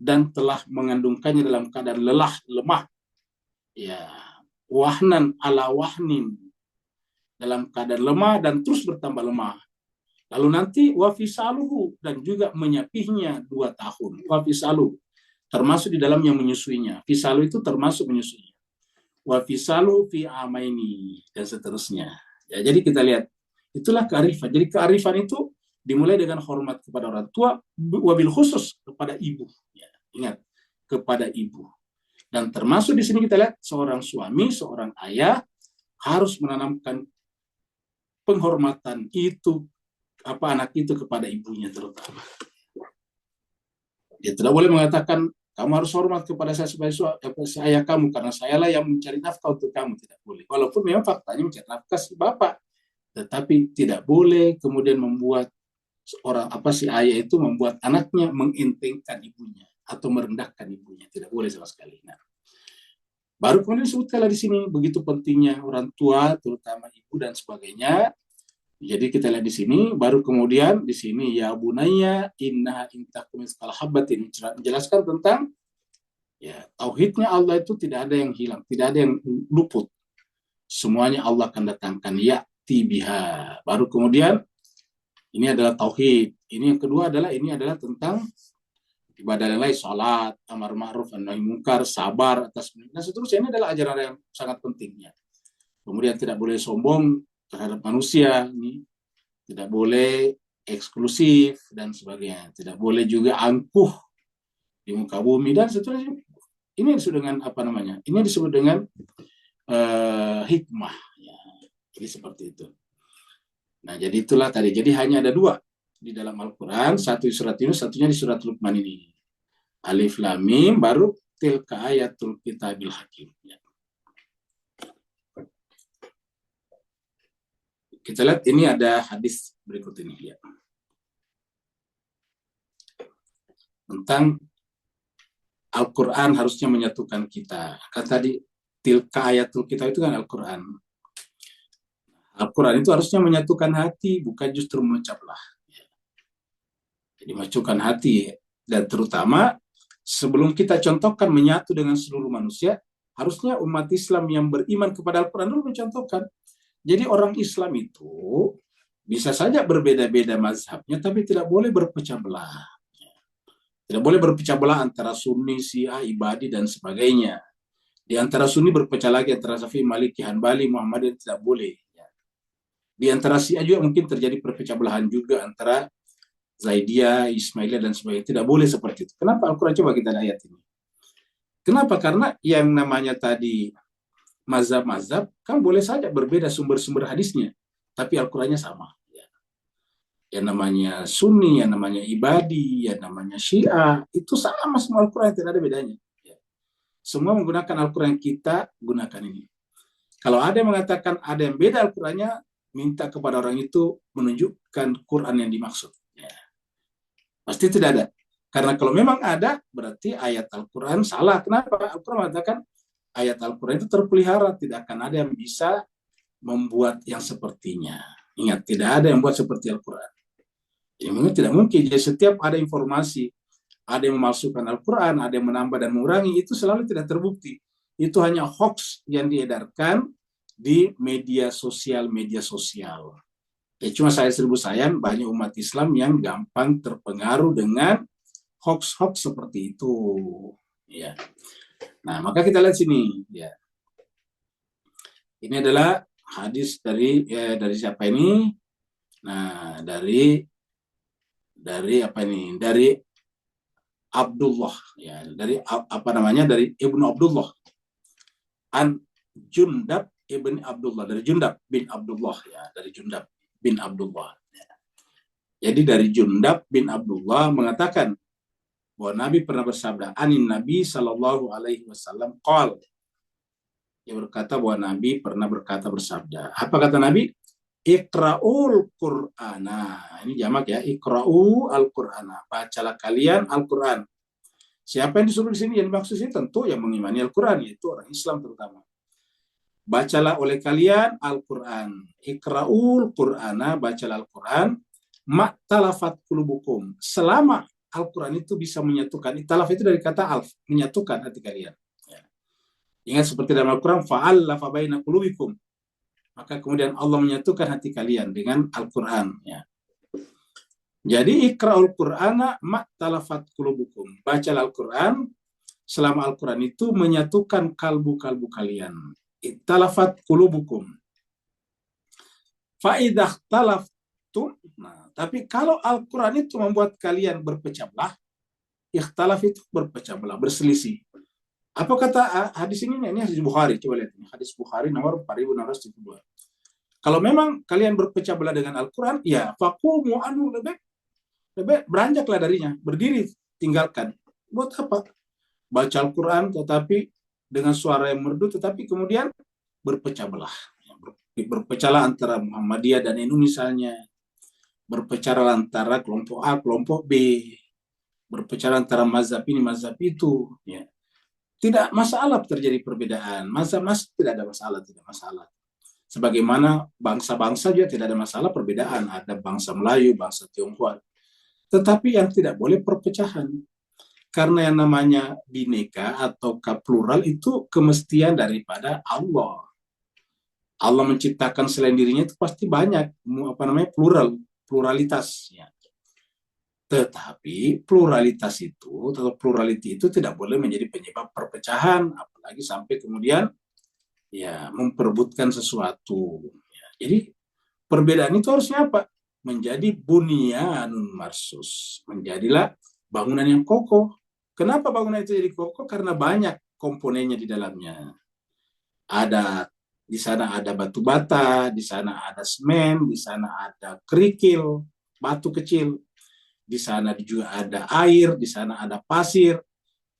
dan telah mengandungkannya dalam keadaan lelah, lemah. Ya, wahnan ala wahnin, dalam keadaan lemah dan terus bertambah lemah. Lalu nanti wafisaluhu, dan juga menyapihnya 2 tahun. Wafisalu termasuk di dalamnya menyusuinya. Fisalu itu termasuk menyusuinya. Wafisalu fi amaini dan seterusnya. Ya, jadi kita lihat itulah kearifan. Jadi kearifan itu dimulai dengan hormat kepada orang tua, wabil khusus kepada ibu. Ya, ingat, kepada ibu. Dan termasuk di sini kita lihat seorang suami, seorang ayah harus menanamkan penghormatan itu anak itu kepada ibunya terutama. Dia tidak boleh mengatakan kamu harus hormat kepada saya sebagai ayah kamu karena sayalah yang mencari nafkah untuk kamu, tidak boleh. Walaupun memang faktanya mencari nafkah si bapak, tetapi tidak boleh kemudian membuat ayah itu membuat anaknya mengintingkan ibunya atau merendahkan ibunya, tidak boleh sama sekali. Nah, baru kemudian disebutkanlah di sini begitu pentingnya orang tua, terutama ibu dan sebagainya. Jadi kita lihat di sini, baru kemudian di sini ya bunayya innaha in takum mithqala habatin, menjelaskan tentang ya tauhidnya Allah itu tidak ada yang hilang, tidak ada yang luput. Semuanya Allah akan datangkan ya'ti biha. Baru kemudian ini adalah tauhid. Ini yang kedua adalah ini adalah tentang ibadah yang lain, salat, amar ma'ruf, nahi mungkar, sabar atas dan seterusnya. Ini adalah ajaran yang sangat pentingnya. Kemudian tidak boleh sombong terhadap manusia, ini tidak boleh eksklusif dan sebagainya, tidak boleh juga angkuh di muka bumi dan seterusnya. Ini disebut dengan apa namanya? Ini disebut dengan hikmah. Ya. Jadi seperti itu. Nah, jadi itulah tadi. Jadi hanya ada dua di dalam Al-Quran, satu di surat Yunus, satunya di surat Luqman ini. Alif Lam Mim, baru tilka ayatul kitabil hakim. Ya. Kita lihat ini ada hadis berikut ini ya. Tentang Al-Quran harusnya menyatukan kita. Kan tadi tilka ayatul kitab itu kan Al-Quran. Al-Quran itu harusnya menyatukan hati, bukan justru memecah belah. Jadi menyatukan hati. Dan terutama sebelum kita contohkan menyatu dengan seluruh manusia, harusnya umat Islam yang beriman kepada Al-Quran dulu mencontohkan. Jadi orang Islam itu bisa saja berbeda-beda mazhabnya, tapi tidak boleh berpecah belah. Tidak boleh berpecah belah antara Sunni, Syiah, Ibadi, dan sebagainya. Di antara Sunni berpecah lagi antara Syafi'i, Maliki, Hanbali, Muhammadiyah, tidak boleh. Di antara Syiah juga mungkin terjadi perpecah belahan juga antara Zaidiyah, Ismailiyah, dan sebagainya. Tidak boleh seperti itu. Kenapa Al-Quran? Coba kita lihat ayat ini. Kenapa? Karena yang namanya tadi mazhab-mazhab kan boleh saja berbeda sumber-sumber hadisnya, tapi Al-Qurannya sama. Yang namanya Sunni, yang namanya Ibadi, yang namanya Syiah, itu sama semua Al-Quran, tidak ada bedanya. Semua menggunakan Al-Quran, kita gunakan ini. Kalau ada yang mengatakan ada yang beda Al-Qurannya, minta kepada orang itu menunjukkan Quran yang dimaksud. Ya. Pasti tidak ada. Karena kalau memang ada, berarti ayat Al-Quran salah. Kenapa? Al-Quran mengatakan ayat Al-Quran itu terpelihara, tidak akan ada yang bisa membuat yang sepertinya. Ingat, tidak ada yang buat seperti Al-Quran. Jadi mungkin tidak mungkin. Jadi setiap ada informasi, ada yang memalsukan Al-Quran, ada yang menambah dan mengurangi, itu selalu tidak terbukti. Itu hanya hoax yang diedarkan di media sosial. Ya, cuma saya seribu sayang, banyak umat Islam yang gampang terpengaruh dengan hoax-hoax seperti itu. Ya. Nah, maka kita lihat sini. Ya. Ini adalah hadis dari siapa ini? Nah, dari apa ini? Dari Abdullah, ya, dari apa namanya? Dari Ibnu Abdullah. An Jundab ibn Abdullah, dari Jundab bin Abdullah, ya, dari Jundab bin Abdullah. Ya. Jadi dari Jundab bin Abdullah mengatakan bahwa Nabi pernah bersabda, anin Nabi sallallahu alaihi wasallam qol. Dia berkata bahwa Nabi pernah bersabda. Apa kata Nabi? Iqra'ul Qur'ana. Ini jamak ya, Iqra'u al-Qur'ana. Bacalah kalian Al-Qur'an. Siapa yang disuruh di sini? Yang dimaksud ini tentu yang mengimani Al-Qur'an, yaitu orang Islam terutama. Bacalah oleh kalian Al-Qur'an. Iqra'ul Qur'ana, bacalah Al-Qur'an. Ma'talafat qulubukum. Selama Al-Quran itu bisa menyatukan. Italaf itu dari kata alf, menyatukan hati kalian. Ya. Ingat seperti dalam Al-Quran, fa'allafa baina qulubikum. Maka kemudian Allah menyatukan hati kalian dengan Al-Quran. Ya. Jadi ikra'ul Qur'ana ma'talafat qulubukum. Bacalah Al-Quran, selama Al-Quran itu menyatukan kalbu-kalbu kalian. Italafat qulubukum. Fa'idah talaftum. Nah, tapi kalau Al-Quran itu membuat kalian berpecah belah, ikhtalaf itu berpecah belah, berselisih. Apa kata hadis ini? Ini hadis Bukhari. Coba lihat ini. Hadis Bukhari nomor 4672. Kalau memang kalian berpecah belah dengan Al-Quran, ya faqumu anhu, lebih beranjaklah darinya, berdiri, tinggalkan. Buat apa? Baca Al-Quran tetapi dengan suara yang merdu, tetapi kemudian berpecah belah. Berpecahlah antara Muhammadiyah dan NU misalnya. Berpecah antara kelompok A, kelompok B. Berpecah antara mazhab ini, mazhab itu. Ya. Tidak masalah terjadi perbedaan. Mazhab tidak ada masalah, tidak masalah. Sebagaimana bangsa-bangsa juga tidak ada masalah perbedaan. Ada bangsa Melayu, bangsa Tionghoa. Tetapi yang tidak boleh perpecahan. Karena yang namanya bineka atau plural itu kemestian daripada Allah. Allah menciptakan selain dirinya itu pasti banyak, pluralitasnya. Tetapi pluralitas itu atau plurality itu tidak boleh menjadi penyebab perpecahan, apalagi sampai kemudian ya memperebutkan sesuatu. Jadi perbedaan itu harusnya apa? Menjadi bunyanun marsus, menjadilah bangunan yang kokoh. Kenapa bangunan itu jadi kokoh? Karena banyak komponennya di dalamnya. Di sana ada batu bata, di sana ada semen, di sana ada kerikil, batu kecil, di sana juga ada air, di sana ada pasir,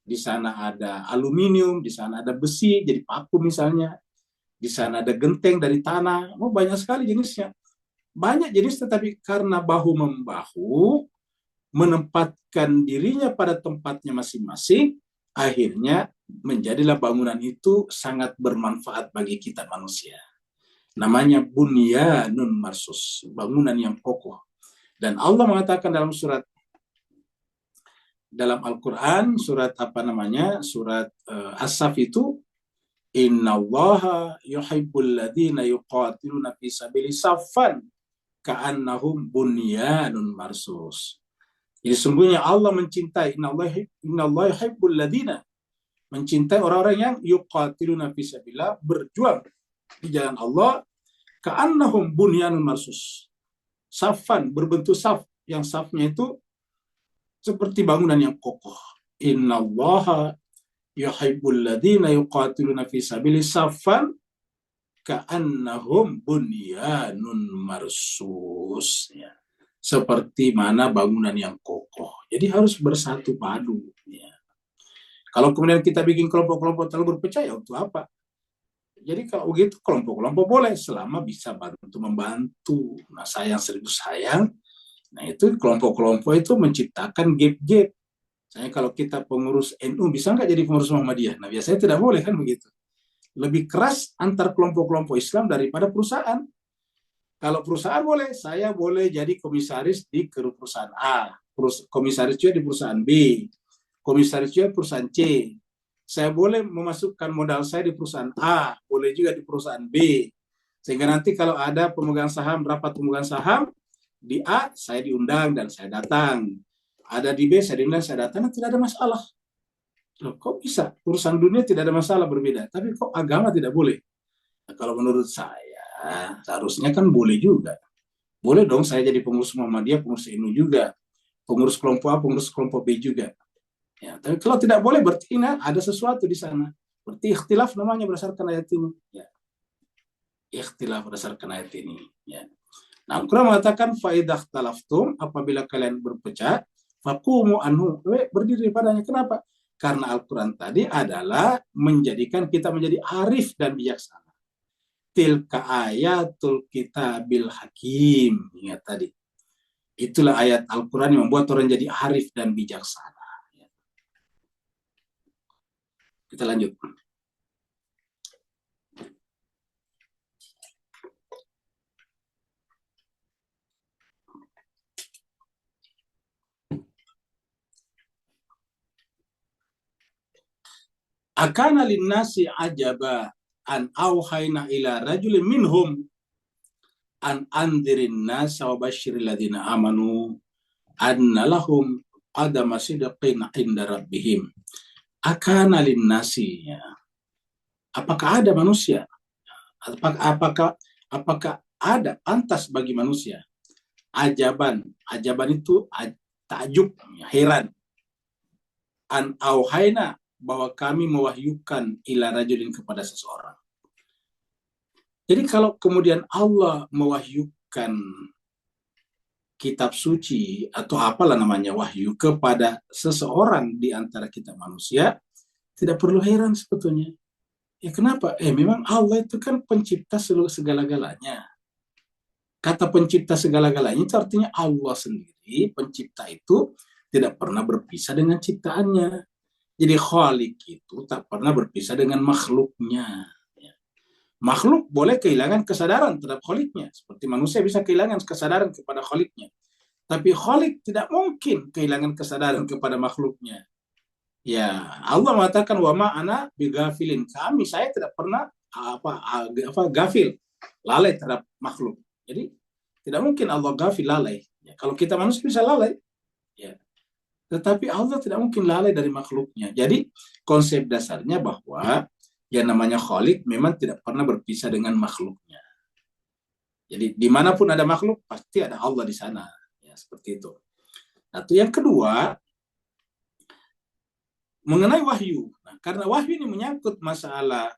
di sana ada aluminium, di sana ada besi, jadi paku misalnya, di sana ada genteng dari tanah, banyak sekali jenisnya. Banyak jenis, tetapi karena bahu-membahu, menempatkan dirinya pada tempatnya masing-masing, akhirnya menjadilah bangunan itu sangat bermanfaat bagi kita manusia. Namanya bunyanun marsus, bangunan yang kokoh. Dan Allah mengatakan dalam Al-Quran, surat As-Saff itu, innallaha yuhibbul ladzina yuqatiluna fi sabili saffan ka'annahum bunyanun marsus. Jadi sungguhnya Allah mencintai, innallaha yuhibbul ladzina, mencintai orang-orang yang yuqatiluna fi sabilillah, berjuang di jalan Allah, ka'annahum bunyanun marsus. Saffan, berbentuk saf, yang safnya itu seperti bangunan yang kokoh. Innallaha yuhibbul ladzina yuqatiluna fi sabili saffan ka'annahum bunyanun marsus. Ya. Seperti mana bangunan yang kokoh. Jadi harus bersatu padu. Ya. Kalau kemudian kita bikin kelompok-kelompok terlalu berpecah, ya untuk apa? Jadi kalau begitu kelompok-kelompok boleh selama bisa membantu. Nah, sayang. Nah, itu kelompok-kelompok itu menciptakan gap-gap. Misalnya kalau kita pengurus NU, bisa nggak jadi pengurus Muhammadiyah? Nah, biasanya tidak boleh kan begitu. Lebih keras antar kelompok-kelompok Islam daripada perusahaan. Kalau perusahaan boleh, saya boleh jadi komisaris di perusahaan A, komisaris juga di perusahaan B, komisaris juga di perusahaan C. Saya boleh memasukkan modal saya di perusahaan A, boleh juga di perusahaan B. Sehingga nanti kalau ada rapat pemegang saham, di A saya diundang dan saya datang. Ada di B saya diundang, saya datang, tidak ada masalah. Loh, kok bisa? Urusan dunia tidak ada masalah berbeda, tapi kok agama tidak boleh? Nah, kalau menurut saya, seharusnya kan boleh juga. Boleh dong saya jadi pengurus Muhammadiyah, pengurus NU juga. Pengurus kelompok A, pengurus kelompok B juga. Ya, tapi kalau tidak boleh, berarti ada sesuatu di sana. Berarti ikhtilaf namanya berdasarkan ayat ini. Ya. Ikhtilaf berdasarkan ayat ini. Ya. Nah, Al-Quran mengatakan, faidah talaftum, apabila kalian berpecah, fakumu anhu, berdiri padanya. Kenapa? Karena Al-Quran tadi adalah menjadikan kita menjadi arif dan bijaksana. Tilka ayatul kitabil hakim. Ingat tadi. Itulah ayat Al-Quran yang membuat orang jadi arif dan bijaksana. Kita lanjut. Akana linnasi ajaba an auhayna ila rajulin minhum an andirin nasa wa basyiril ladina amanu anna lahum qadama sidqin inda rabbihim. Akana linnasi, ya. Apakah ada manusia? Apakah ada pantas bagi manusia? Ajaban itu takjub, heran. An auhayna, bahwa kami mewahyukan ila rajulin, kepada seseorang. Jadi kalau kemudian Allah mewahyukan kitab suci atau apalah namanya wahyu kepada seseorang di antara kita manusia, tidak perlu heran sebetulnya. Ya kenapa? Memang Allah itu kan pencipta seluruh segala-galanya. Kata pencipta segala-galanya itu artinya Allah sendiri, pencipta itu tidak pernah berpisah dengan ciptaannya. Jadi Khalik itu tak pernah berpisah dengan makhluknya. Makhluk boleh kehilangan kesadaran terhadap Khaliknya, seperti manusia bisa kehilangan kesadaran kepada Khaliknya. Tapi Khalik tidak mungkin kehilangan kesadaran kepada makhluknya. Ya, Allah mengatakan wa ma ana bigafilin. Saya tidak pernah gafil, lalai terhadap makhluk. Jadi tidak mungkin Allah gafil, lalai. Ya, kalau kita manusia bisa lalai, ya. Tetapi Allah tidak mungkin lalai dari makhluknya. Jadi konsep dasarnya bahwa yang namanya Khalik memang tidak pernah berpisah dengan makhluknya. Jadi dimanapun ada makhluk, pasti ada Allah di sana. Ya, seperti itu. Nah, itu yang kedua, mengenai wahyu. Nah, karena wahyu ini menyangkut masalah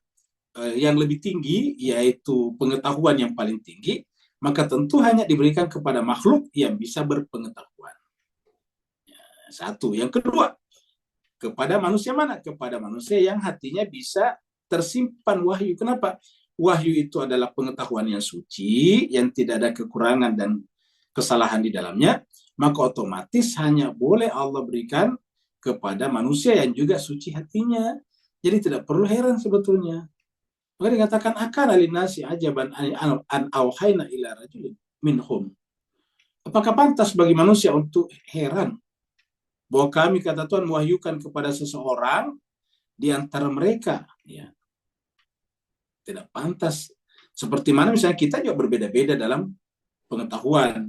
yang lebih tinggi, yaitu pengetahuan yang paling tinggi, maka tentu hanya diberikan kepada makhluk yang bisa berpengetahuan. Ya, satu. Yang kedua, kepada manusia mana? Kepada manusia yang hatinya bisa tersimpan wahyu. Kenapa? Wahyu itu adalah pengetahuan yang suci, yang tidak ada kekurangan dan kesalahan di dalamnya, maka otomatis hanya boleh Allah berikan kepada manusia yang juga suci hatinya. Jadi tidak perlu heran sebetulnya. Maka dikatakan akan alinasi ajaban an auhayna ila rajulin minhum. Apakah pantas bagi manusia untuk heran bahwa kami, kata Tuhan, mewahyukan kepada seseorang di antara mereka? Ya. Tidak pantas. Seperti mana misalnya kita juga berbeda-beda dalam pengetahuan.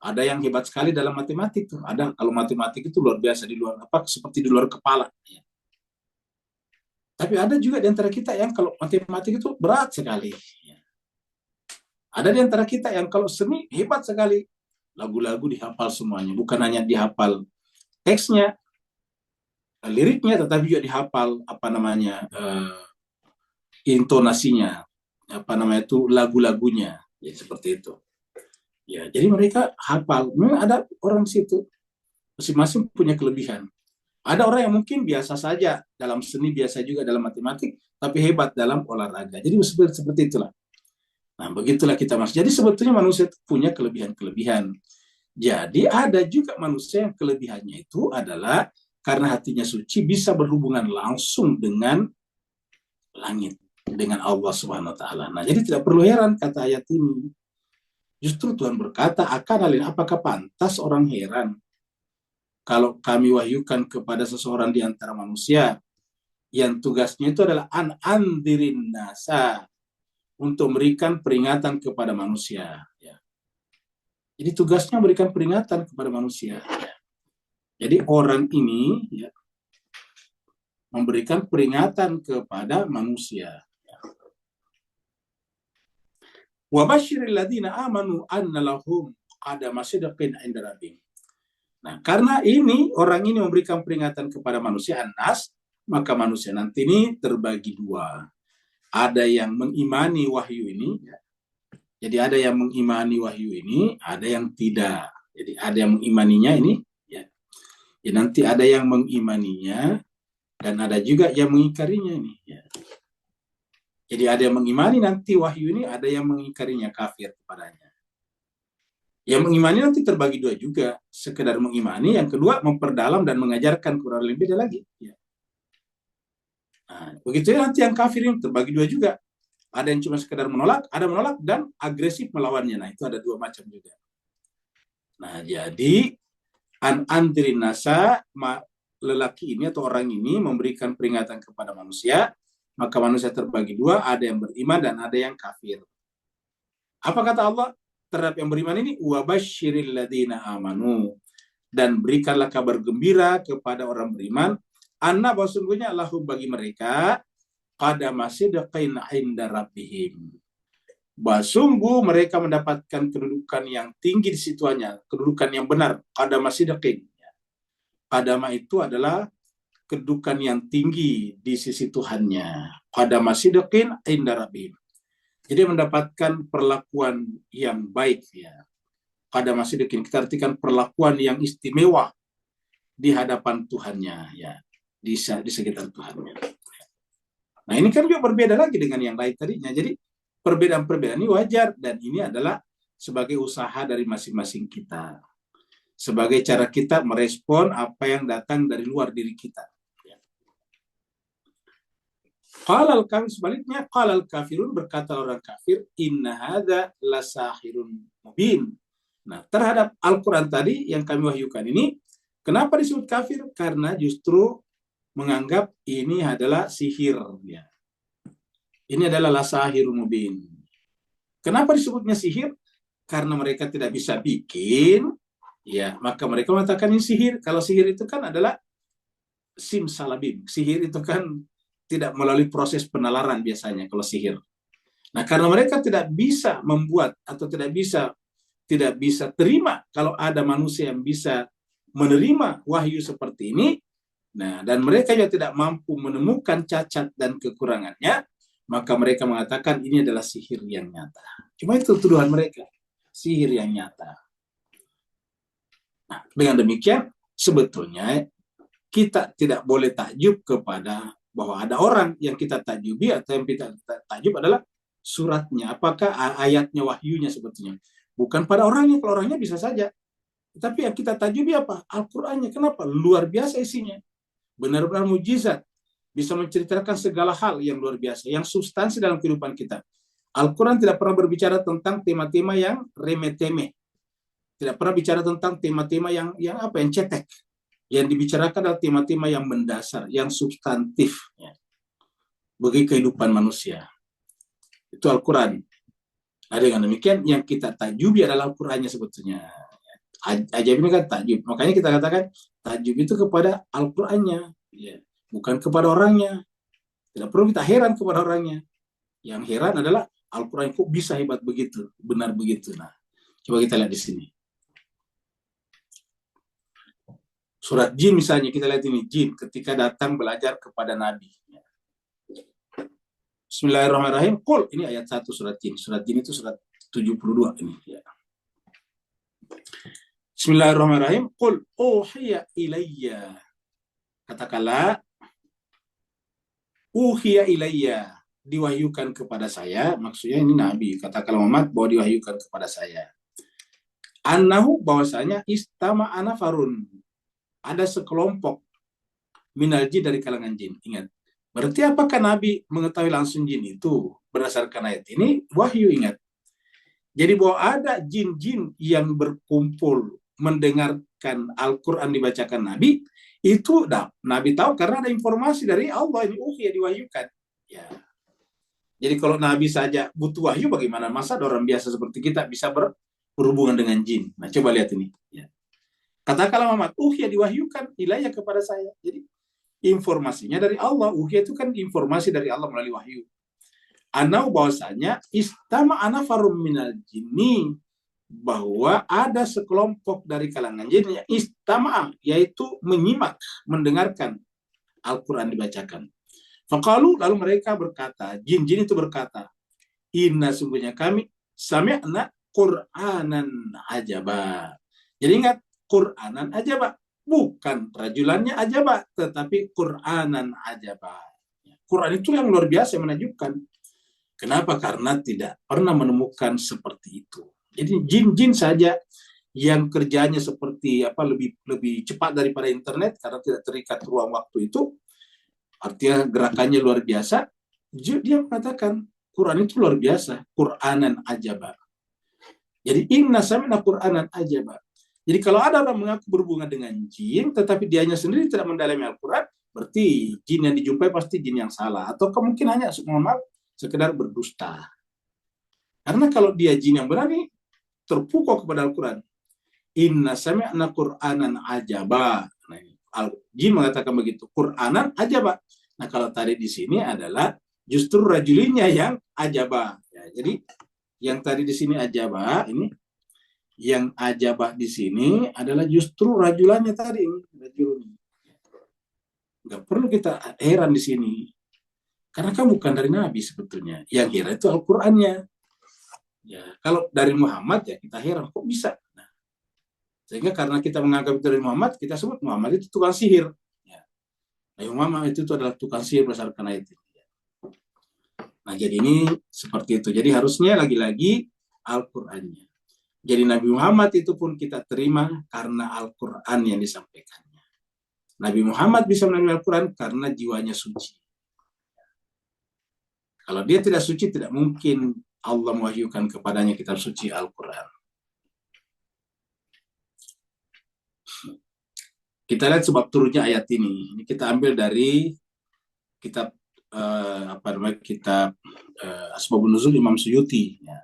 Ada yang hebat sekali dalam matematik tuh. Ada, kalau matematik itu luar biasa, di luar seperti di luar kepala. Ya. Tapi ada juga di antara kita yang kalau matematik itu berat sekali. Ya. Ada di antara kita yang kalau seni hebat sekali. Lagu-lagu dihafal semuanya. Bukan hanya dihafal teksnya, liriknya, tetapi juga dihafal intonasinya, lagu-lagunya, ya, seperti itu. Ya, jadi mereka hafal. Memang ada orang di situ, masing-masing punya kelebihan. Ada orang yang mungkin biasa saja dalam seni, biasa juga dalam matematik, tapi hebat dalam olahraga. Jadi seperti itulah. Nah, begitulah kita, Mas. Jadi sebetulnya manusia itu punya kelebihan-kelebihan. Jadi ada juga manusia yang kelebihannya itu adalah karena hatinya suci, bisa berhubungan langsung dengan langit, dengan Allah Subhanahu wa taala. Nah, jadi tidak perlu heran kata ayat ini. Justru Tuhan berkata, apakah pantas orang heran kalau kami wahyukan kepada seseorang di antara manusia yang tugasnya itu adalah andirin nasa, untuk memberikan peringatan kepada manusia. Ya. Jadi tugasnya memberikan peringatan kepada manusia. Ya. Jadi orang ini, ya, memberikan peringatan kepada manusia. Wa basyiril ladzina amanu anna lahum qadama sidqin 'inda rabbihim. Nah, karena ini orang ini memberikan peringatan kepada manusia An-Nas, maka manusia nanti ini terbagi dua. Ada yang mengimani wahyu ini, ya. Jadi ada yang mengimani wahyu ini, ada yang tidak. Jadi ada yang mengimaninya ini, ya. Ya, nanti ada yang mengimaninya dan ada juga yang mengingkarinya ini, ya. Jadi ada yang mengimani nanti wahyu ini, ada yang mengingkarinya, kafir kepadanya. Yang mengimani nanti terbagi dua juga, sekedar mengimani, yang kedua memperdalam dan mengajarkan kurang lebih beda lagi. Ya. Nah, begitu ya, nanti yang kafir ini terbagi dua juga. Ada yang cuma sekedar menolak, ada menolak dan agresif melawannya. Nah, itu ada dua macam juga. Nah, jadi andirin nasa, lelaki ini atau orang ini memberikan peringatan kepada manusia, maka manusia terbagi dua, ada yang beriman dan ada yang kafir. Apa kata Allah terhadap yang beriman ini? Wa basyiril ladzina amanu, dan berikanlah kabar gembira kepada orang beriman, anna, bahwa sungguhnya lahum, bagi mereka, qadama sidqin 'inda rabbihim, bahwa sungguh mereka mendapatkan kedudukan yang tinggi di situanya, kedudukan yang benar, qadama sidqin. Qadama itu adalah kedudukan yang tinggi di sisi Tuhannya. Qadama sidqin 'inda rabbihim. Jadi mendapatkan perlakuan yang baik, ya. Qadama sidqin kita artikan perlakuan yang istimewa di hadapan Tuhannya, ya. Di sekitar Tuhannya. Nah, ini kan juga berbeda lagi dengan yang lain tadinya. Jadi perbedaan-perbedaan ini wajar, dan ini adalah sebagai usaha dari masing-masing kita. Sebagai cara kita merespon apa yang datang dari luar diri kita. Qalal kafir, sebaliknya qalal kafirun, berkata orang kafir, inna hadza lasahirun mubin. Nah, terhadap Al-Quran tadi yang kami wahyukan ini, kenapa disebut kafir? Karena justru menganggap ini adalah sihir. Ya. Ini adalah lasahirun mubin. Kenapa disebutnya sihir? Karena mereka tidak bisa bikin, ya, maka mereka mengatakan ini sihir. Kalau sihir itu kan adalah simsalabim. Sihir itu kan tidak melalui proses penalaran biasanya kalau sihir. Nah, karena mereka tidak bisa membuat atau tidak bisa terima kalau ada manusia yang bisa menerima wahyu seperti ini, nah, dan mereka juga tidak mampu menemukan cacat dan kekurangannya, maka mereka mengatakan ini adalah sihir yang nyata. Cuma itu tuduhan mereka, sihir yang nyata. Nah, dengan demikian sebetulnya kita tidak boleh takjub kepada bahwa ada orang yang kita takjubi, atau yang kita takjub adalah suratnya, apakah ayatnya, wahyunya sebetulnya. Bukan pada orangnya, kalau orangnya bisa saja. Tapi yang kita takjubi apa? Al-Qur'annya. Kenapa? Luar biasa isinya. Benar-benar mujizat. Bisa menceritakan segala hal yang luar biasa, yang substansi dalam kehidupan kita. Al-Quran tidak pernah berbicara tentang tema-tema yang remeh-temeh. Tidak pernah bicara tentang tema-tema yang cetek. Yang dibicarakan adalah tema-tema yang mendasar, yang substantif, ya, bagi kehidupan manusia. Itu Al-Quran. Nah, dengan demikian yang kita takjubi adalah Al-Qurannya sebetulnya. Ajaib ini kan takjub. Makanya kita katakan takjub itu kepada Al-Qurannya, ya, bukan kepada orangnya. Tidak perlu kita heran kepada orangnya. Yang heran adalah Al-Quran kok bisa hebat begitu, benar begitu. Nah, coba kita lihat di sini. Surat Jin misalnya, kita lihat ini, Jin ketika datang belajar kepada Nabi. Bismillahirrahmanirrahim. Qul, ini ayat 1 surat Jin. Surat Jin itu surat 72 ini. Ya. Bismillahirrahmanirrahim. Qul uhiya ilayya. Katakanlah, uhiya ilayya, diwahyukan kepada saya. Maksudnya ini Nabi. Katakanlah Muhammad bahwa diwahyukan kepada saya. Annahu, bahwasanya istama anafarun, ada sekelompok minal jin, dari kalangan jin. Ingat. Berarti apakah Nabi mengetahui langsung jin itu? Berdasarkan ayat ini, wahyu, ingat. Jadi bahwa ada jin-jin yang berkumpul mendengarkan Al-Quran dibacakan Nabi, itu Nabi tahu karena ada informasi dari Allah, ini ya diwahyukan. Ya. Jadi kalau Nabi saja butuh wahyu, bagaimana masa ada orang biasa seperti kita bisa berhubungan dengan jin? Nah, coba lihat ini. Ya. Katakanlah Muhammad, ya diwahyukan ilayya kepada saya. Jadi informasinya dari Allah. Itu kan informasi dari Allah melalui wahyu. Anau, bahwasanya istama anafarum minal jinni, bahwa ada sekelompok dari kalangan jin yang istama, yaitu menyimak, mendengarkan Al-Quran dibacakan. Faqalu, lalu mereka berkata, jin-jin itu berkata, inna, sungguhnya kami sami'na Qur'anan ajaba. Jadi ingat, Qur'anan ajaba, bukan rajulannya ajaba, tetapi Qur'anan ajaba. Quran itu yang luar biasa, menakjubkan. Kenapa? Karena tidak pernah menemukan seperti itu. Jadi jin-jin saja yang kerjanya seperti lebih cepat daripada internet karena tidak terikat ruang waktu itu, artinya gerakannya luar biasa. Dia mengatakan Quran itu luar biasa, Qur'anan ajaba. Jadi inna sami'na Qur'anan ajaba. Jadi kalau ada orang mengaku berhubungan dengan jin, tetapi dianya sendiri tidak mendalami Al-Quran, berarti jin yang dijumpai pasti jin yang salah. Atau kemungkinan hanya sekedar berdusta. Karena kalau dia jin yang berani, terpukau kepada Al-Quran. Inna sami'na Qur'anan ajaba. Nah, jin mengatakan begitu. Qur'anan ajaba. Nah, kalau tadi di sini adalah justru rajulinya yang ajaba. Ya, jadi yang tadi di sini ajaba, ini yang ajabah di sini adalah justru rajulannya tadi. Nggak perlu kita heran di sini. Karena kan bukan dari Nabi sebetulnya. Yang heran itu Al-Qur'annya. Ya, kalau dari Muhammad ya kita heran kok bisa. Nah, sehingga karena kita menganggap itu dari Muhammad, kita sebut Muhammad itu tukang sihir. Ya. Nah, Muhammad itu adalah tukang sihir berdasarkan ayat itu. Nah, jadi ini seperti itu. Jadi harusnya lagi-lagi Al-Qur'annya. Jadi Nabi Muhammad itu pun kita terima karena Al-Quran yang disampaikannya. Nabi Muhammad bisa menerima Al-Quran karena jiwanya suci. Kalau dia tidak suci, tidak mungkin Allah mewahyukan kepadanya kitab suci Al-Quran. Kita lihat sebab turunnya ayat ini. Ini kita ambil dari kitab kitab Asbabun Nuzul Imam Suyuti. Ya.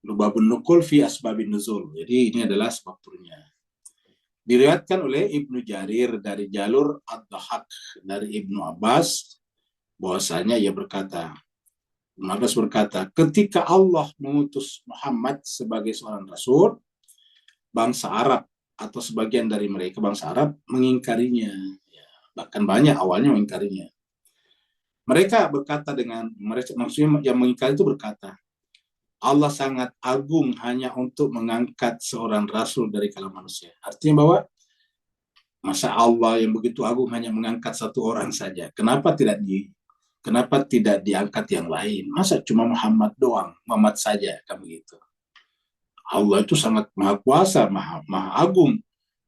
Lubabun Nukul fi Asbabin Nuzul. Jadi ini adalah sebab turunnya. Diriwayatkan oleh Ibnu Jarir dari jalur Ad-Dhahak dari Ibnu Abbas bahwasanya ia berkata, Ibnu Abbas berkata, ketika Allah mengutus Muhammad sebagai seorang rasul, bangsa Arab atau sebagian dari mereka bangsa Arab mengingkarinya. Ya, bahkan banyak awalnya mengingkarinya. Mereka berkata maksudnya yang mengingkari itu berkata, Allah sangat agung hanya untuk mengangkat seorang rasul dari kalangan manusia. Artinya bahwa masa Allah yang begitu agung hanya mengangkat satu orang saja. Kenapa tidak diangkat yang lain? Masa cuma Muhammad doang, Muhammad saja, kan begitu. Allah itu sangat maha kuasa, maha agung.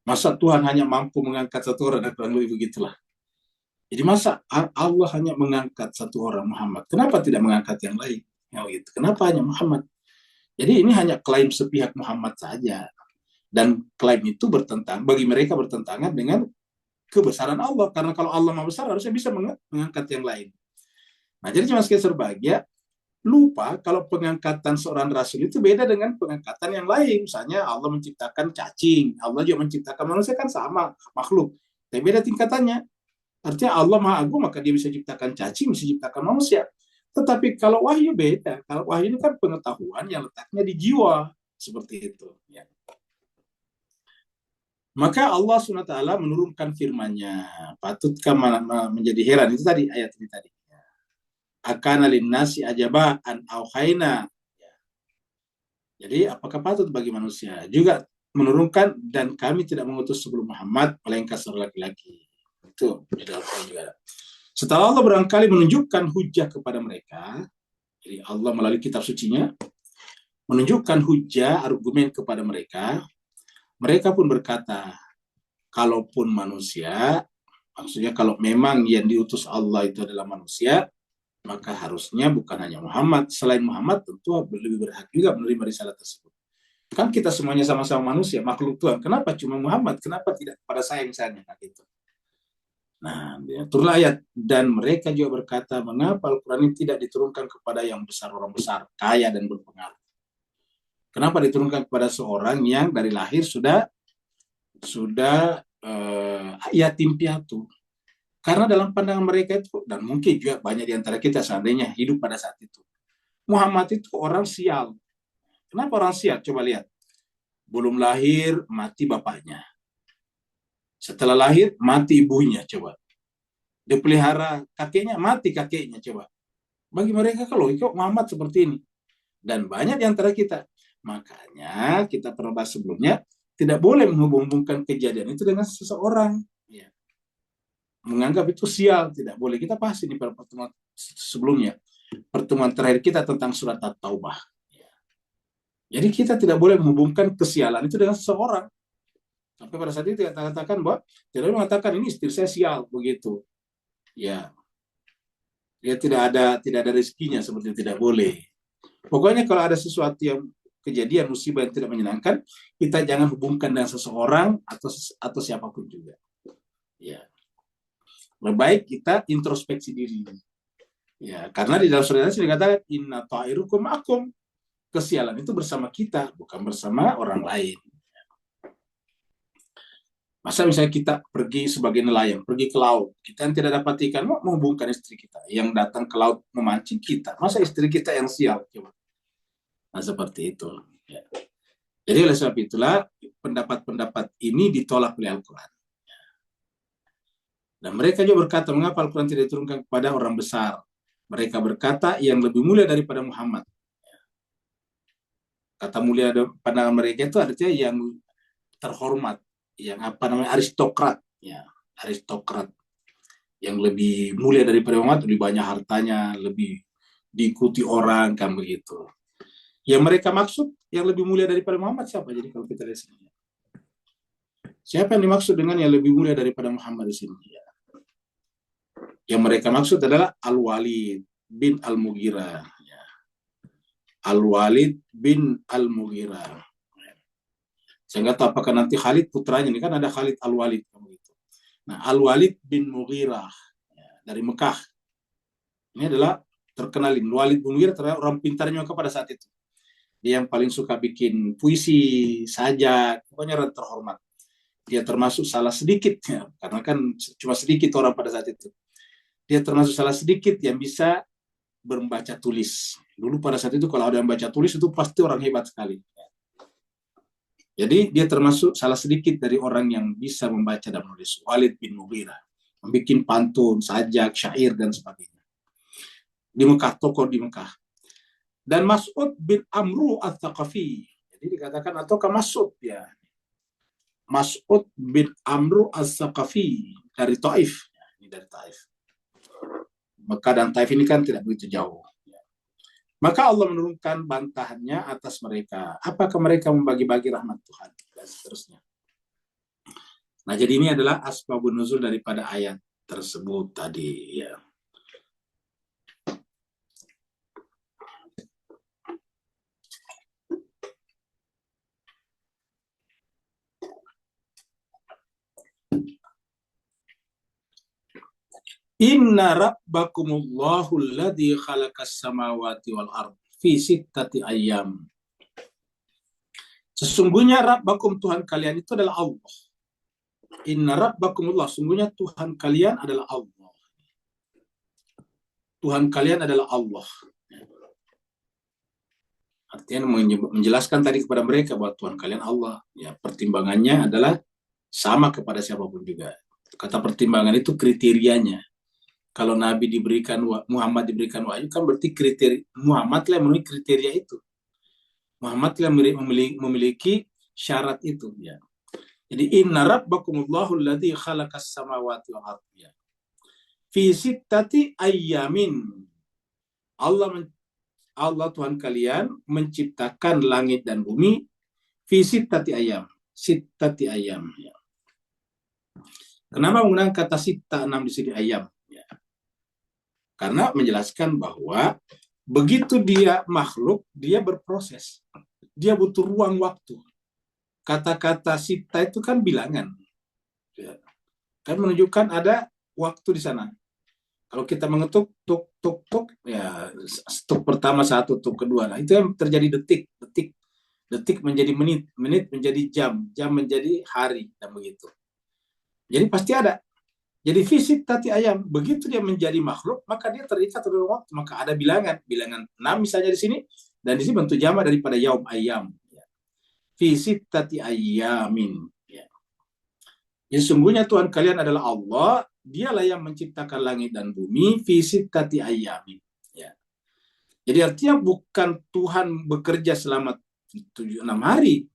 Masa Tuhan hanya mampu mengangkat satu orang, dan kurang lebih begitulah. Jadi masa Allah hanya mengangkat satu orang Muhammad, kenapa tidak mengangkat yang lain? Ya, gitu. Kenapa hanya Muhammad? Jadi ini hanya klaim sepihak Muhammad saja. Dan klaim itu bagi mereka bertentangan dengan kebesaran Allah. Karena kalau Allah maha besar, harusnya bisa mengangkat yang lain. Nah, jadi cuma sekian serbagia, lupa kalau pengangkatan seorang rasul itu beda dengan pengangkatan yang lain. Misalnya Allah menciptakan cacing, Allah juga menciptakan manusia, kan sama makhluk. Tapi beda tingkatannya. Artinya Allah maha agung, maka dia bisa ciptakan cacing, bisa ciptakan manusia. Tetapi kalau wahyu beda. Kalau wahyu ini kan pengetahuan yang letaknya di jiwa. Seperti itu. Ya. Maka Allah SWT menurunkan firman-Nya. Patutkah menjadi heran. Itu tadi, ayat ini tadi. Akana linnasi ajaba an auhayna. Jadi apakah patut bagi manusia? Juga menurunkan, dan kami tidak mengutus sebelum Muhammad, melainkan seorang laki-laki. Itu juga. Setelah Allah berkali menunjukkan hujah kepada mereka, jadi Allah melalui kitab sucinya menunjukkan hujah, argumen kepada mereka, mereka pun berkata, kalaupun manusia, maksudnya kalau memang yang diutus Allah itu adalah manusia, maka harusnya bukan hanya Muhammad, selain Muhammad tentu lebih berhak juga menerima risalah tersebut. Kan kita semuanya sama-sama manusia, makhluk Tuhan. Kenapa cuma Muhammad? Kenapa tidak pada saya misalnya? Gitu. Nah, turunlah ayat, dan mereka juga berkata, mengapa Al-Quran ini tidak diturunkan kepada yang besar, orang besar, kaya dan berpengaruh? Kenapa diturunkan kepada seorang yang dari lahir sudah yatim piatu? Karena dalam pandangan mereka itu, dan mungkin juga banyak di antara kita seandainya hidup pada saat itu, Muhammad itu orang sial. Kenapa orang sial? Coba lihat. Belum lahir, mati bapaknya. Setelah lahir, mati ibunya, coba. Dipelihara kakeknya, mati kakeknya, coba. Bagi mereka kalau kok Muhammad seperti ini. Dan banyak di antara kita. Makanya kita pernah bahas sebelumnya, tidak boleh menghubung-hubungkan kejadian itu dengan seseorang. Ya. Menganggap itu sial, tidak boleh. Kita bahas ini pada pertemuan sebelumnya. Pertemuan terakhir kita tentang surat At-Taubah. Ya. Jadi kita tidak boleh menghubungkan kesialan itu dengan seseorang. Sampai pada saat itu kita katakan bahwa tidak mengatakan ini istri saya sial begitu. Ya. Dia tidak ada rezekinya, seperti itu, tidak boleh. Pokoknya kalau ada sesuatu yang kejadian musibah yang tidak menyenangkan, kita jangan hubungkan dengan seseorang atau siapapun juga. Ya. Lebih baik kita introspeksi diri. Ya, karena di dalam surat ini dikatakan inna ta'irukum ma'akum. Kesialan itu bersama kita, bukan bersama orang lain. Masa misalnya kita pergi sebagai nelayan, pergi ke laut, kita yang tidak dapat ikan, mau menghubungkan istri kita, yang datang ke laut memancing kita, masa istri kita yang sial? Coba. Nah, seperti itu. Ya. Jadi oleh sebab itulah, pendapat-pendapat ini ditolak oleh Al-Quran. Dan mereka juga berkata, mengapa Al-Quran tidak diturunkan kepada orang besar? Mereka berkata, yang lebih mulia daripada Muhammad. Kata mulia pandangan mereka itu artinya yang terhormat, yang aristokrat, ya, aristokrat yang lebih mulia daripada Muhammad, lebih banyak hartanya, lebih diikuti orang, kan begitu. Yang mereka maksud yang lebih mulia daripada Muhammad siapa? Jadi kalau kita lihat sini, siapa yang dimaksud dengan yang lebih mulia daripada Muhammad di sini? Ya. Yang mereka maksud adalah Al-Walid bin Al-Mughirah. Ya. Al-Walid bin Al-Mughirah. Saya nggak tahu apakah nanti Khalid putranya, ini kan ada Khalid Al-Walid. Nah, Al-Walid bin Mughirah ya, dari Mekah. Ini adalah terkenal. Walid bin Mughirah terkenal orang pintarnya Mekah pada saat itu. Dia yang paling suka bikin puisi, sajak, pokoknya orang terhormat. Dia termasuk salah sedikit, ya, karena kan cuma sedikit orang pada saat itu. Dia termasuk salah sedikit yang bisa membaca tulis. Dulu pada saat itu kalau ada yang baca tulis itu pasti orang hebat sekali. Jadi dia termasuk salah sedikit dari orang yang bisa membaca dan menulis. Walid bin Mughirah. Membikin pantun, sajak, syair, dan sebagainya. Di Mekah, tokoh di Mekah. Dan Mas'ud bin Amru al-Thaqafi. Jadi dikatakan ataukah Mas'ud ya. Mas'ud bin Amru al-Thaqafi dari Taif. Ya, ini dari Taif. Mekah dan Taif ini kan tidak begitu jauh. Maka Allah menurunkan bantahannya atas mereka. Apakah mereka membagi-bagi rahmat Tuhan? Dan seterusnya. Nah, jadi ini adalah asbabun nuzul daripada ayat tersebut tadi. Ya. Inna rabbakumullahu alladhi khalaqas samawati wal ard fi sittati ayyam. Sesungguhnya Rabbakum Tuhan kalian itu adalah Allah. Inna rabbakumullah, sesungguhnya Tuhan kalian adalah Allah. Tuhan kalian adalah Allah. Artinya menjelaskan tadi kepada mereka bahwa Tuhan kalian Allah. Ya, pertimbangannya adalah sama kepada siapapun juga. Kata pertimbangan itu kriterianya. Kalau Nabi diberikan, Muhammad diberikan wahyu, kan berarti Muhammad lah memenuhi kriteria itu. Muhammad lah memiliki syarat itu. Ya. Jadi inna rabbakumullahu alladzi khalaqas samawati wal ardh. Ya. Fi sittati ayyamin. Allah Tuhan kalian menciptakan langit dan bumi fi sittati ayyam. Sittati ayyam. Ya. Kenapa menggunakan kata sitta 6 di sini ayam? Ya. Karena menjelaskan bahwa begitu dia makhluk, dia berproses. Dia butuh ruang waktu. Kata-kata sita itu kan bilangan. Ya. Kan menunjukkan ada waktu di sana. Kalau kita mengetuk, tuk, tuk, tuk, ya, tuk pertama 1, tuk kedua. Nah, itu yang terjadi detik. Detik menjadi menit, menit menjadi jam, jam menjadi hari, dan begitu. Jadi pasti ada. Jadi fisik tati ayam, begitu dia menjadi makhluk, maka dia terikat oleh waktu, maka ada bilangan 6 misalnya di sini, dan di sini bentuk jamak daripada yaum ayam. Fisik tati ayamin. Ya. Jadi sungguhnya Tuhan kalian adalah Allah, dialah yang menciptakan langit dan bumi, fisik tati ayamin. Ya. Jadi artinya bukan Tuhan bekerja selama 6 hari.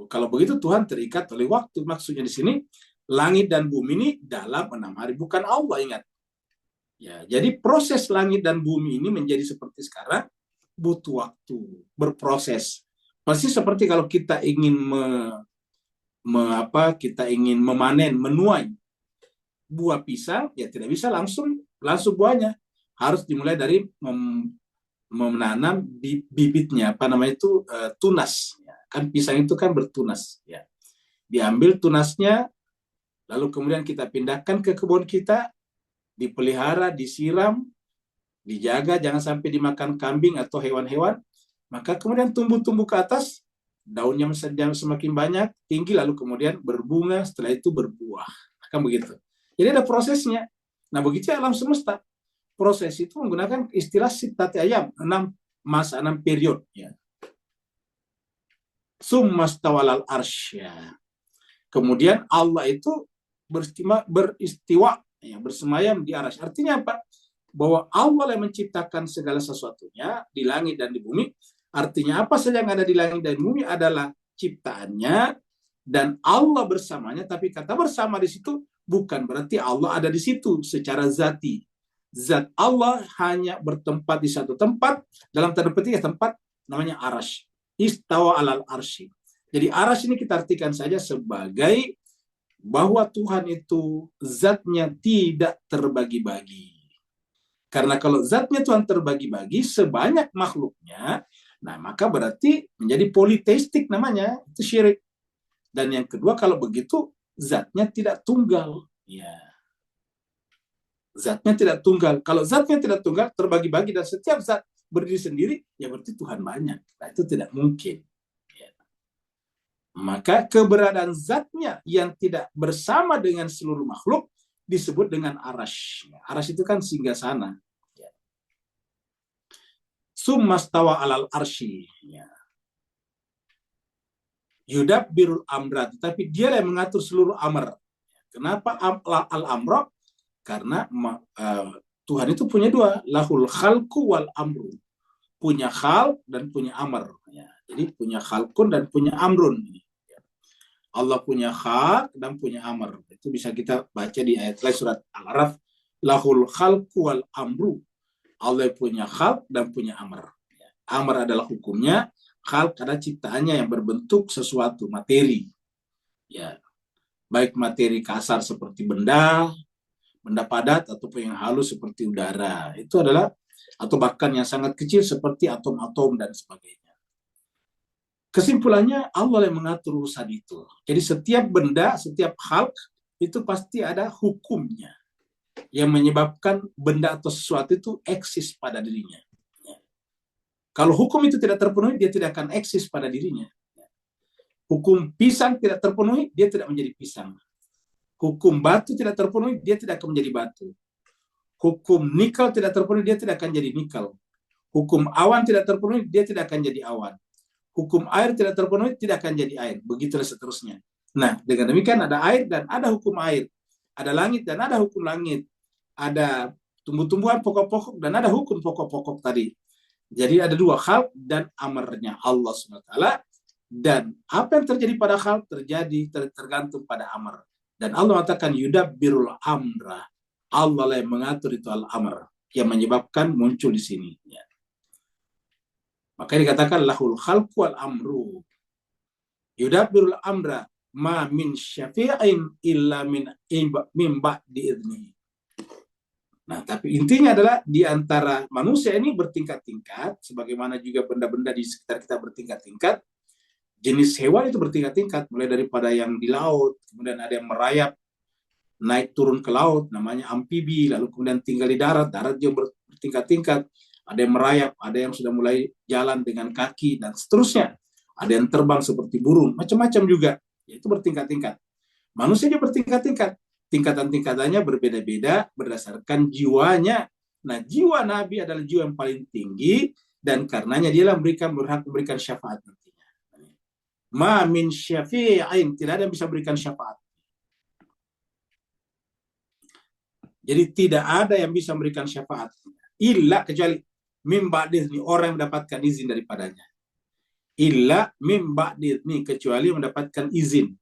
Kalau begitu Tuhan terikat oleh waktu. Maksudnya di sini, langit dan bumi ini dalam 6 hari, bukan Allah, ingat. Ya, jadi proses langit dan bumi ini menjadi seperti sekarang butuh waktu, berproses. Pasti seperti kalau kita ingin kita ingin memanen, menuai buah pisang, ya tidak bisa langsung buahnya. Harus dimulai dari menanam bibitnya, tunas. Ya, kan pisang itu kan bertunas. Ya. Diambil tunasnya, lalu kemudian kita pindahkan ke kebun kita, dipelihara, disiram, dijaga, jangan sampai dimakan kambing atau hewan-hewan. Maka kemudian tumbuh-tumbuh ke atas, daunnya semakin banyak, tinggi, lalu kemudian berbunga, setelah itu berbuah. Kan begitu. Jadi ada prosesnya. Nah begitu alam semesta. Proses itu menggunakan istilah sittati ayam, 6 masa, 6 period. Ya. Summa stawalal arsya. Kemudian Allah itu beristiwa, ya, bersemayam di arsy. Artinya apa? Bahwa Allah yang menciptakan segala sesuatunya di langit dan di bumi. Artinya apa saja yang ada di langit dan bumi adalah ciptaannya, dan Allah bersamanya. Tapi kata bersama di situ bukan berarti Allah ada di situ secara zati. Zat Allah hanya bertempat di satu tempat, dalam tanda petik tempat namanya arsy. Istawa alal arsy. Jadi arsy ini kita artikan saja sebagai bahwa Tuhan itu zatnya tidak terbagi-bagi. Karena kalau zatnya Tuhan terbagi-bagi sebanyak makhluknya, nah maka berarti menjadi politeistik namanya, itu syirik. Dan yang kedua, kalau begitu zatnya tidak tunggal. Ya. Zatnya tidak tunggal. Kalau zatnya tidak tunggal, terbagi-bagi dan setiap zat berdiri sendiri, ya berarti Tuhan banyak. Nah, itu tidak mungkin. Ya. Maka keberadaan zatnya yang tidak bersama dengan seluruh makhluk disebut dengan arash. Arash itu kan singgasana. Ya. Summastawa alal arsy. Ya. Yudabbirul amra, tapi dia yang mengatur seluruh amr. Kenapa al-amra? Karena Tuhan itu punya dua, lahul khalqu wal amru. Punya khalq dan punya amr. Ya. Jadi punya khalqun dan punya amrun. Allah punya khalq dan punya amr. Itu bisa kita baca di ayat lain surat Al-Araf. Lahul khalqu wal amru. Allah punya khalq dan punya amr. Amr adalah hukumnya, khalq adalah ciptaannya yang berbentuk sesuatu, materi. Ya. Baik materi kasar seperti benda padat ataupun yang halus seperti udara. Itu adalah, atau bahkan yang sangat kecil seperti atom-atom dan sebagainya. Kesimpulannya Allah yang mengatur urusan itu. Jadi setiap benda, setiap khalq itu pasti ada hukumnya yang menyebabkan benda atau sesuatu itu eksis pada dirinya. Kalau hukum itu tidak terpenuhi, dia tidak akan eksis pada dirinya. Hukum pisang tidak terpenuhi, dia tidak menjadi pisang. Hukum batu tidak terpenuhi, dia tidak akan menjadi batu. Hukum nikel tidak terpenuhi, dia tidak akan jadi nikel. Hukum awan tidak terpenuhi, dia tidak akan jadi awan. Hukum air tidak terpenuhi, tidak akan jadi air. Begitulah seterusnya. Nah, dengan demikian ada air dan ada hukum air. Ada langit dan ada hukum langit. Ada tumbuh-tumbuhan pokok-pokok dan ada hukum pokok-pokok tadi. Jadi ada dua, khalq dan amarnya Allah SWT. Dan apa yang terjadi pada khalq tergantung pada amar. Dan Allah mengatakan yudabbirul amra. Allah lah yang mengatur itu al-amr, yang menyebabkan muncul di sini. Ya. Maka dikatakan lahul khalqu wal amru. Yudabbirul amra ma min syafi'in illa min ba'di idnihi. Nah, tapi intinya adalah di antara manusia ini bertingkat-tingkat, sebagaimana juga benda-benda di sekitar kita bertingkat-tingkat. Jenis hewan itu bertingkat-tingkat, mulai daripada yang di laut, kemudian ada yang merayap, naik turun ke laut, namanya amfibi, lalu kemudian tinggal di darat juga bertingkat-tingkat. Ada yang merayap, ada yang sudah mulai jalan dengan kaki, dan seterusnya. Ada yang terbang seperti burung, macam-macam juga. Itu bertingkat-tingkat. Manusia juga bertingkat-tingkat. Tingkatan-tingkatannya berbeda-beda berdasarkan jiwanya. Nah, jiwa Nabi adalah jiwa yang paling tinggi, dan karenanya dialah berhak memberikan syafaat nantinya. Ma min syafi'in, tidak ada yang bisa berikan syafaat. Jadi tidak ada yang bisa memberikan syafaat. Illa, kecuali min ba'di, orang yang mendapatkan izin daripadanya. Illa min ba'di, kecuali mendapatkan izin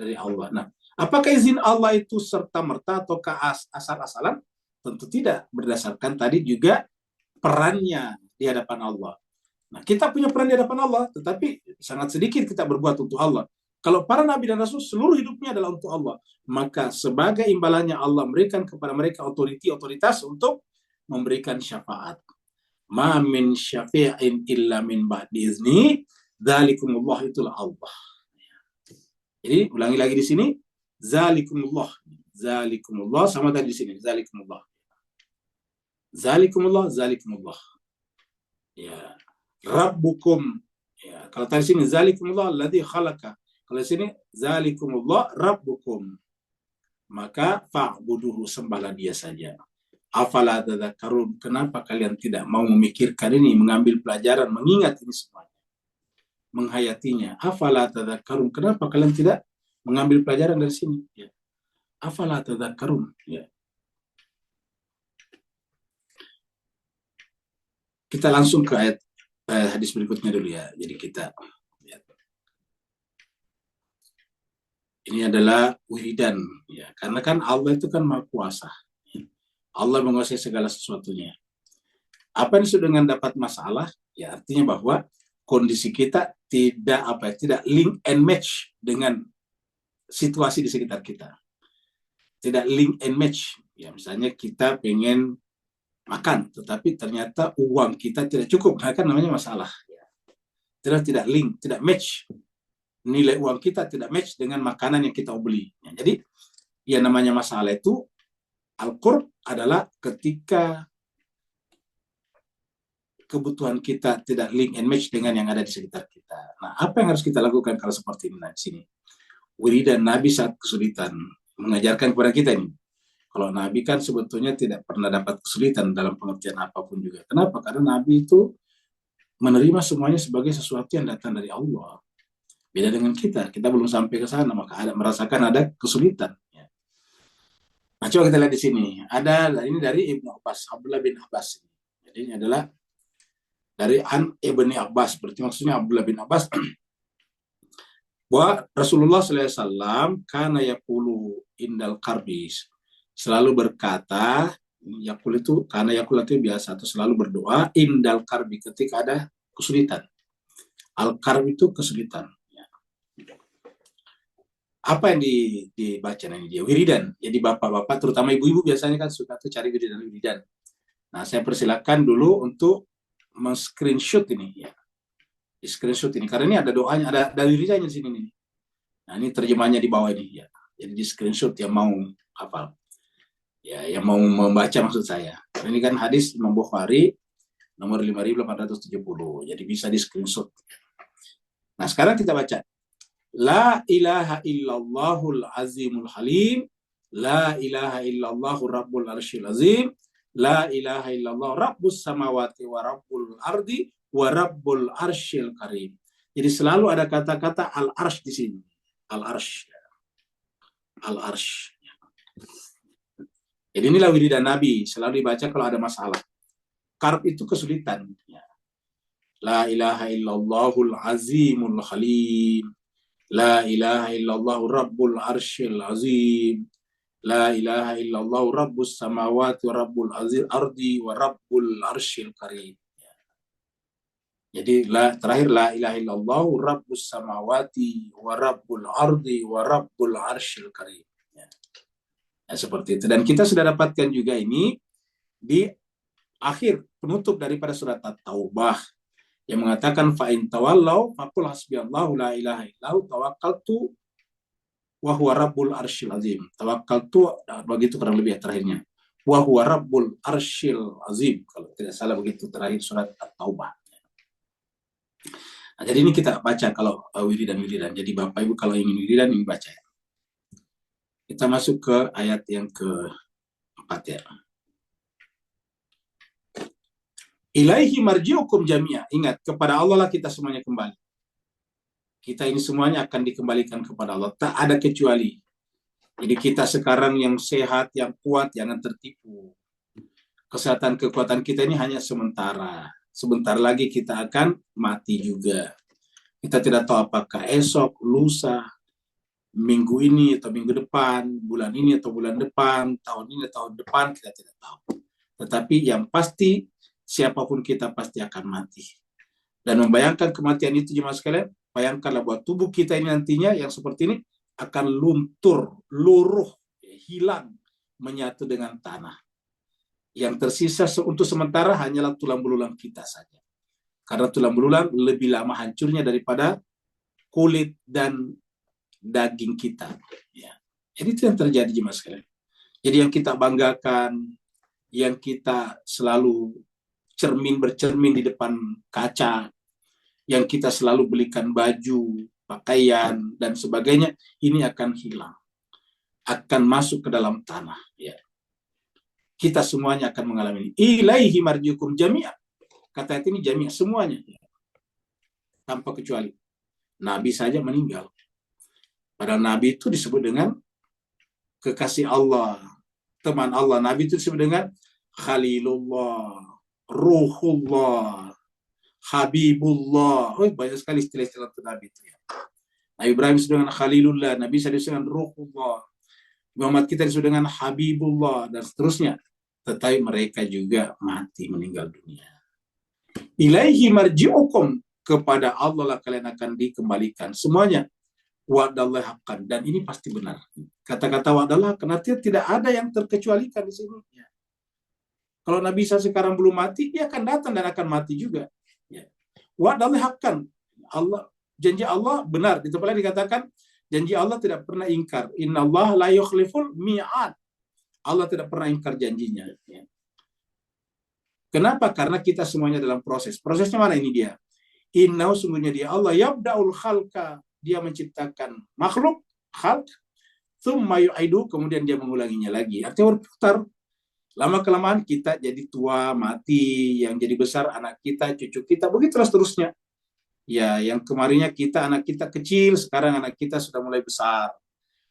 dari Allah. Nah, apakah izin Allah itu serta-merta ataukah asal-asalan? Tentu tidak, berdasarkan tadi juga perannya di hadapan Allah. Nah, kita punya peran di hadapan Allah, tetapi sangat sedikit kita berbuat untuk Allah. Kalau para nabi dan rasul seluruh hidupnya adalah untuk Allah, maka sebagai imbalannya Allah memberikan kepada mereka otoritas untuk memberikan syafaat. Ma min syafi'in illa min ba'di izni, dzalikumullah, itulah Allah. Jadi ulangi lagi di sini, zalikumullah sama tadi di sini, zalikumullah. Ya, rabbukum. Ya, kalau tadi sini zalikumullah alladzi khalaqa. Kalau di sini zalikumullah rabbukum. Maka fa'buduhu, sembahlah dia saja. Afala tadhakkarun, kenapa kalian tidak mau memikirkan ini, mengambil pelajaran, mengingat ini semuanya, menghayatinya? Afala tadhakkarun, kenapa kalian tidak mengambil pelajaran dari sini? Ya. Afala tadhakkarun. Ya. Kita langsung ke ayat hadis berikutnya dulu ya. Jadi kita lihat. Ini adalah wiridan ya, karena kan Allah itu kan Maha Kuasa. Allah menguasai segala sesuatunya. Apa yang disebut dengan dapat masalah? Ya, artinya bahwa kondisi kita tidak link and match dengan situasi di sekitar kita. Tidak link and match Ya, misalnya kita pengen makan, tetapi ternyata uang kita tidak cukup, nah kan namanya masalah. Tidak link, tidak match. Nilai uang kita tidak match dengan makanan yang kita beli. Ya, jadi, yang namanya masalah itu, al-qurb adalah ketika kebutuhan kita tidak link and match dengan yang ada di sekitar kita. Nah, apa yang harus kita lakukan kalau seperti ini? Nah, di sini. Wiridan Nabi saat kesulitan mengajarkan kepada kita ini. Kalau Nabi kan sebetulnya tidak pernah dapat kesulitan dalam pengertian apapun juga. Kenapa? Karena Nabi itu menerima semuanya sebagai sesuatu yang datang dari Allah. Beda dengan kita belum sampai ke sana, maka merasakan ada kesulitan. Nah, coba kita lihat di sini. Ada ini dari Ibnu Abbas, Abdullah bin Abbas. Jadi ini adalah dari An Ibni Abbas, berarti maksudnya Abdullah bin Abbas, bahwa Rasulullah SAW karena yaqulu indal karbis, selalu berkata, yakul itu karena yakul itu biasa atau selalu berdoa indal karbi ketika ada kesulitan. Al karb itu kesulitan. Apa yang dibaca ini dia? Wiridan. Jadi bapak-bapak, terutama ibu-ibu biasanya kan suka tuh cari wiridan. Nah, saya persilakan dulu untuk men-screenshot ini ya. Di screenshot ini karena ini ada doanya, ada wiridanya di sini nih. Nah, ini terjemahnya di bawah ini ya. Jadi di screenshot yang mau hafal. Ya, yang mau membaca maksud saya. Karena ini kan hadis Imam Bukhari nomor 5870. Jadi bisa di screenshot. Nah, sekarang kita baca. La ilaha illallahul azimul halim. La ilaha illallahu rabbul arsyil azim. La ilaha illallah rabbus samawati wa rabbul ardi wa rabbul arsyil karim. Jadi selalu ada kata-kata al-arsh di sini. Al-arsh. Al-arsh. Jadi inilah wiridan Nabi, selalu dibaca kalau ada masalah. Karb itu kesulitan. La ilaha illallahul azimul halim. La ilaha illallah rabbul arsyil azim. La ilaha illallah rabbus samawati wa rabbul ardi wa rabbul arsyil karim. Jadi terakhir la ilaha illallah rabbus samawati wa rabbul ardi wa rabbul arsyil karim. Ya, seperti itu. Dan kita sudah dapatkan juga ini di akhir penutup daripada surat At-Taubah yang mengatakan fa in tawallaw faqul hasbiyallahu la ilaha illahu tawakkaltu wa huwa rabbul arsyil azim. Tawakkaltu begitu kurang lebih ya terakhirnya. Wa huwa rabbul arsyil azim, kalau tidak salah begitu terakhir surat At-Taubah. Nah, jadi ini kita baca kalau wiridan. Jadi Bapak Ibu kalau ingin wiridan ini baca. Kita masuk ke ayat yang ke-4 ya. Ilaihi marji'ukum jami'a. Ingat, kepada Allah lah kita semuanya kembali. Kita ini semuanya akan dikembalikan kepada Allah. Tak ada kecuali. Jadi kita sekarang yang sehat, yang kuat, jangan tertipu. Kesehatan, kekuatan kita ini hanya sementara. Sebentar lagi kita akan mati juga. Kita tidak tahu apakah esok, lusa, minggu ini atau minggu depan, bulan ini atau bulan depan, tahun ini atau tahun depan, kita tidak tahu. Tetapi yang pasti, siapapun kita pasti akan mati. Dan membayangkan kematian itu jemaah sekalian, bayangkanlah bahwa tubuh kita ini nantinya yang seperti ini akan luntur, luruh, hilang, menyatu dengan tanah. Yang tersisa untuk sementara hanyalah tulang belulang kita saja. Karena tulang belulang lebih lama hancurnya daripada kulit dan daging kita. Ya. Jadi itu yang terjadi jemaah sekalian. Jadi yang kita banggakan, yang kita selalu bercermin di depan kaca, yang kita selalu belikan baju, pakaian, dan sebagainya, ini akan hilang. Akan masuk ke dalam tanah. Ya. Kita semuanya akan mengalami ini. Ilaihi marji'ukum jami'a. Kata ini jami'a, semuanya. Ya. Tanpa kecuali. Nabi saja meninggal. Padahal Nabi itu disebut dengan kekasih Allah, teman Allah. Nabi itu disebut dengan Khalilullah, Ruhullah, Habibullah. Banyak sekali istilah-istilah Nabi itu. Ya. Nabi Ibrahim disebut dengan Khalilullah, Nabi disebut dengan Ruhullah, Muhammad kita disebut dengan Habibullah, dan seterusnya. Tetapi mereka juga mati, meninggal dunia. Ilaihi marji'ukum, kepada Allah lah kalian akan dikembalikan semuanya. wa'dallahi haqqan, dan ini pasti benar. Kata-kata wa'dallahi haqqan artinya tidak ada yang terkecualikan di sini. Ya. Kalau Nabi Isa sekarang belum mati, dia akan datang dan akan mati juga. Ya. Wa'dallahi haqqan, Allah, janji Allah benar. Di tempat lain dikatakan janji Allah tidak pernah ingkar. Innallaha la yukhliful mi'ad. Allah tidak pernah ingkar janjinya. Ya. Kenapa? Karena kita semuanya dalam proses. Prosesnya mana ini dia? Innahu, sungguhnya dia Allah, yabda'ul khalqa, dia menciptakan makhluk, khalq, tsumma yu'idu, kemudian dia mengulanginya lagi. Artinya berputar. Lama-kelamaan kita jadi tua, mati, yang jadi besar anak kita, cucu kita, begitu seterusnya. Ya, yang kemarinnya anak kita kecil, sekarang anak kita sudah mulai besar.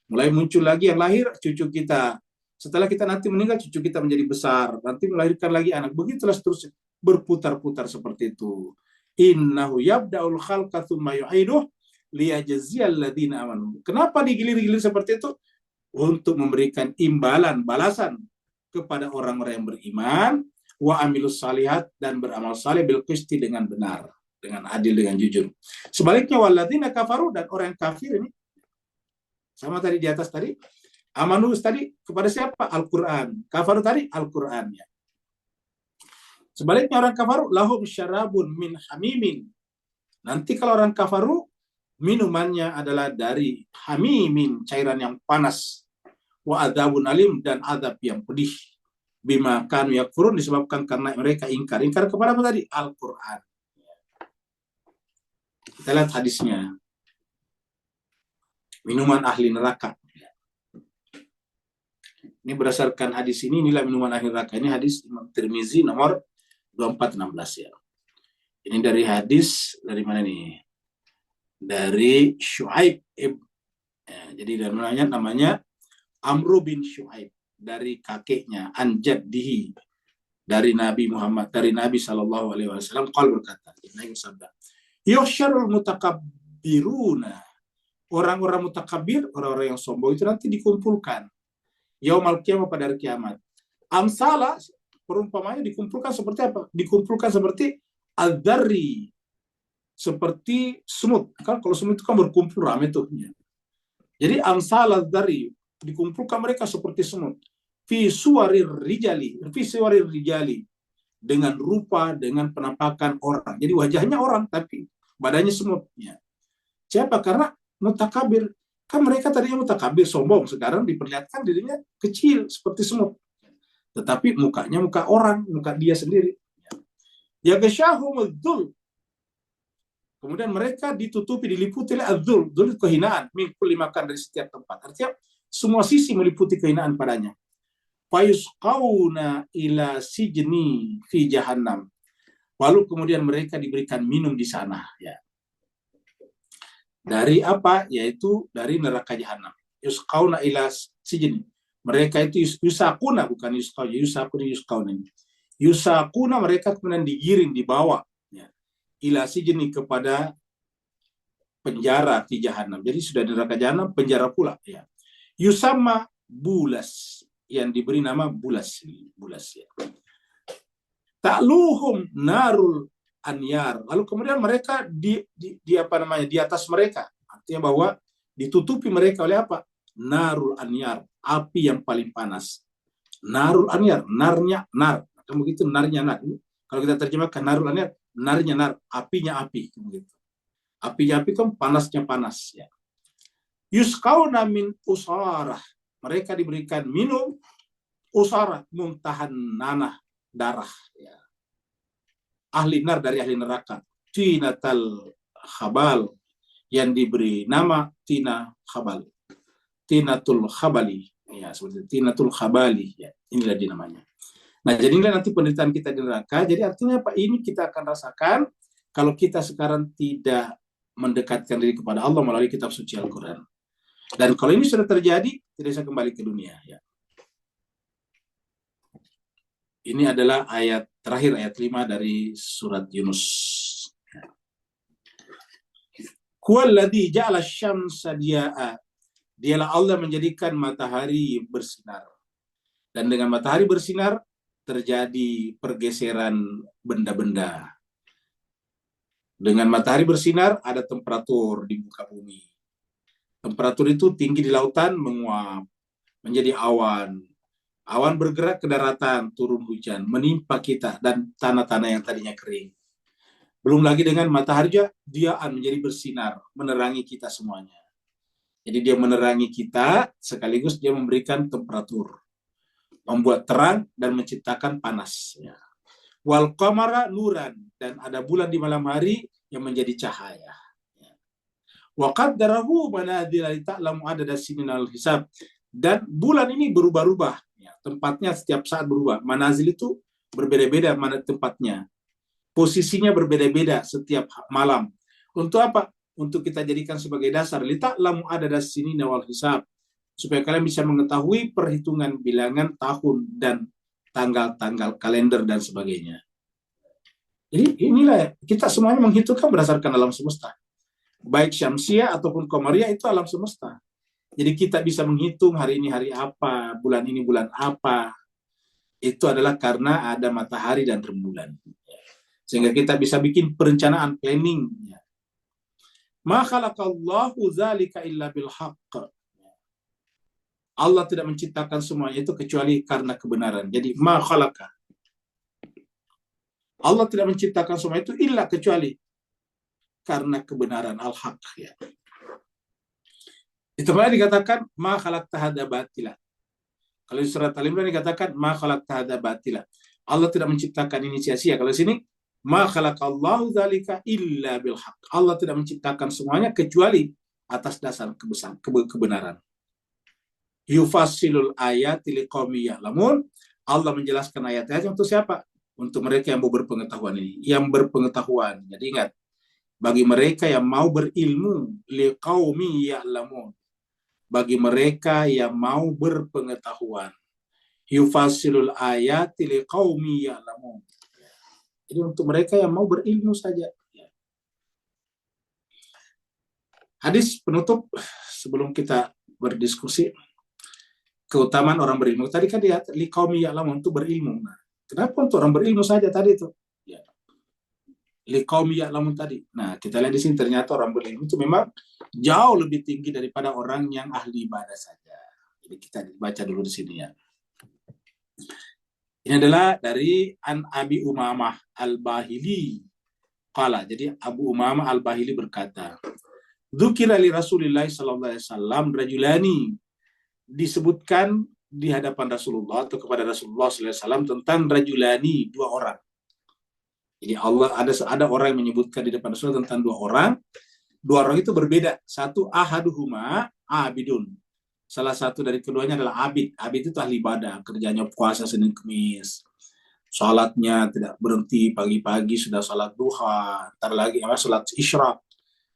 Mulai muncul lagi yang lahir, cucu kita. Setelah kita nanti meninggal, cucu kita menjadi besar. Nanti melahirkan lagi anak. Begitulah seterusnya. Berputar-putar seperti itu. Innahu yabda'ul khalqa tsumma yu'iduh liyajziyal ladzina amanu. Kenapa digilir-gilir seperti itu? Untuk memberikan imbalan, balasan kepada orang-orang yang beriman, wa amilus salihat, dan beramal saleh bil qisti, dengan benar, dengan adil, dengan jujur. Sebaliknya walladzina kafaru, dan orang yang kafir ini sama tadi di atas tadi, amanu tadi kepada siapa? Al-Qur'an. Kafaru tadi Al-Qur'an, ya. Sebaliknya orang kafaru lahum syarabun min hamimin. Nanti kalau orang kafaru minumannya adalah dari hamimin, cairan yang panas. Wa adzabun alim, dan adab yang pedih. Bima kanu yakfurun, disebabkan karena mereka ingkar. Ingkar kepada apa tadi? Al-Qur'an. Kita lihat hadisnya. Minuman ahli neraka. Ini berdasarkan hadis ini, inilah minuman ahli neraka. Ini hadis Imam Tirmizi nomor 2416, ya. Ini dari hadis, dari mana nih? Dari Syuaib. Ya, jadi namanya Amru bin Syuaib, dari kakeknya, anjaddihi, dari Nabi Muhammad, dari Nabi SAW, qala, berkata, Nabi sabda, yuhsyarul mutakabbiruna, orang-orang mutakabbir, orang-orang yang sombong itu nanti dikumpulkan yaumal qiyamah, pada hari kiamat. Amsala, perumpamanya dikumpulkan seperti apa? Dikumpulkan seperti al-dzarri, seperti semut. Kan kalau semut itu kan berkumpul ramai tuh. Jadi amsal al-dzarri, dikumpulkan mereka seperti semut. Fi suwarir rijali, dengan rupa, dengan penampakan orang. Jadi wajahnya orang, tapi badannya semut. Ya. Siapa? Karena mutakabir. Kan mereka tadinya mutakabir, sombong. Sekarang diperlihatkan dirinya kecil, seperti semut. Tetapi mukanya muka orang, muka dia sendiri. Ya ghasyahumul dzul. Kemudian mereka ditutupi, diliputi oleh adzul. Dzul, kehinaan. Min kulli makan, dari setiap tempat. Artinya semua sisi meliputi kehinaan padanya. Fayusqauna ila sijni fi jahannam. Lalu kemudian mereka diberikan minum di sana, ya. Dari apa? Yaitu dari neraka jahanam. Yusqauna ila sijni. Mereka itu yusakuna, bukan yusqauna, yusakuna. Yusakuna, mereka kemudian digiring, dibawa, ya, ila sijni, kepada penjara di jahanam. Jadi sudah di neraka jahanam, penjara pula, ya. Yusama bulas, yang diberi nama bulas, ya. Ta'luhum narul anyar. Lalu kemudian mereka di atas mereka. Artinya bahwa ditutupi mereka oleh apa? Narul anyar, api yang paling panas. Narul anyar, narnya nar. Kan begitu, narnya nar. Kalau kita terjemahkan narul anyar, narnya nar, apinya api, begitu. Apinya api kan panasnya panas, ya. Yusqauna min usarah. Mereka diberikan minum usarah, muntahan nanah, darah, ya. Ahli nar, dari ahli neraka. Tinatal khabal, yang diberi nama tina khabal. Tinatul khabali, ya, seperti tinatul khabali, ya. Inilah dia namanya. Nah, jadi inilah nanti penderitaan kita di neraka. Jadi artinya apa? Ini kita akan rasakan kalau kita sekarang tidak mendekatkan diri kepada Allah melalui kitab suci Al-Quran. Dan kalau ini sudah terjadi, tidak bisa kembali ke dunia, ya. Ini adalah ayat terakhir, ayat 5 dari surat Yunus. Huwallazi ja'ala syamsa diya'a. Dialah Allah menjadikan matahari bersinar. Dan dengan matahari bersinar, terjadi pergeseran benda-benda. Dengan matahari bersinar, ada temperatur di muka bumi. Temperatur itu tinggi di lautan menguap menjadi awan. Awan bergerak ke daratan, turun hujan, menimpa kita dan tanah-tanah yang tadinya kering. Belum lagi dengan matahari diaan menjadi bersinar, menerangi kita semuanya. Jadi dia menerangi kita, sekaligus dia memberikan temperatur, membuat terang dan menciptakan panas. Wal qamara nuran, dan ada bulan di malam hari yang menjadi cahaya. Wa qaddarahu manazila li ta'lamu adada sininal hisab. Dan bulan ini berubah-ubah, tempatnya setiap saat berubah. Manazil itu berbeda-beda mana tempatnya. Posisinya berbeda-beda setiap malam. Untuk apa? Untuk kita jadikan sebagai dasar. Li ta'lamu adada sinina wal hisab. Supaya kalian bisa mengetahui perhitungan bilangan tahun dan tanggal-tanggal kalender dan sebagainya. Jadi inilah kita semuanya menghitungkan berdasarkan alam semesta. Baik syamsiah ataupun qamariyah itu alam semesta. Jadi kita bisa menghitung hari ini hari apa, bulan ini bulan apa. Itu adalah karena ada matahari dan rembulan. Sehingga kita bisa bikin perencanaan, planning. Ma khalaqallahu dzalika illa bil haqq. Allah tidak menciptakan semuanya itu kecuali karena kebenaran. Jadi ma khalaqa. Allah tidak menciptakan semua itu illa kecuali karena kebenaran al-haq. Itu makanya dikatakan ma khalaqta hadza batila. Kalau di surat Al-Imran dikatakan ma khalaqta hadza batila. Allah tidak menciptakan ini sia-sia. Kalau di sini ma khalaqallahu dzalika illa bil haqq. Allah tidak menciptakan semuanya kecuali atas dasar kebenaran. Yufassilul ayati liqaumin ya'lamun. Allah menjelaskan ayat-ayatnya untuk siapa? Untuk mereka yang mau berpengetahuan ini, yang berpengetahuan. Jadi ingat, bagi mereka yang mau berilmu, liqaumin ya'lamun. Bagi mereka yang mau berpengetahuan. Yufassilul ayati liqaumin ya'lamun. Jadi untuk mereka yang mau berilmu saja. Hadis penutup sebelum kita berdiskusi. Keutamaan orang berilmu. Tadi kan dia liqaumin ya'lamun itu berilmu. Nah, kenapa untuk orang berilmu saja tadi itu? Ya. Liqaumin ya'lamun tadi. Nah, kita lihat di sini ternyata orang berilmu itu memang jauh lebih tinggi daripada orang yang ahli ibadah saja. Jadi kita baca dulu di sini ya. Ini adalah dari An Abi Umamah Al-Bahili. Qala. Jadi Abu Umamah Al-Bahili berkata, dzukira li Rasulillah sallallahu alaihi wasallam rajulani. Disebutkan di hadapan Rasulullah atau kepada Rasulullah sallallahu alaihi wasallam tentang rajulani, dua orang. Jadi Allah ada orang yang menyebutkan di depan Rasulullah tentang dua orang. Dua orang itu berbeda. Satu ahaduhuma abidun. Salah satu dari keduanya adalah abid. Abid itu ahli ibadah, kerjanya puasa Senin Kamis. Salatnya tidak berhenti, pagi-pagi sudah salat duha, ntar lagi salat isyraq.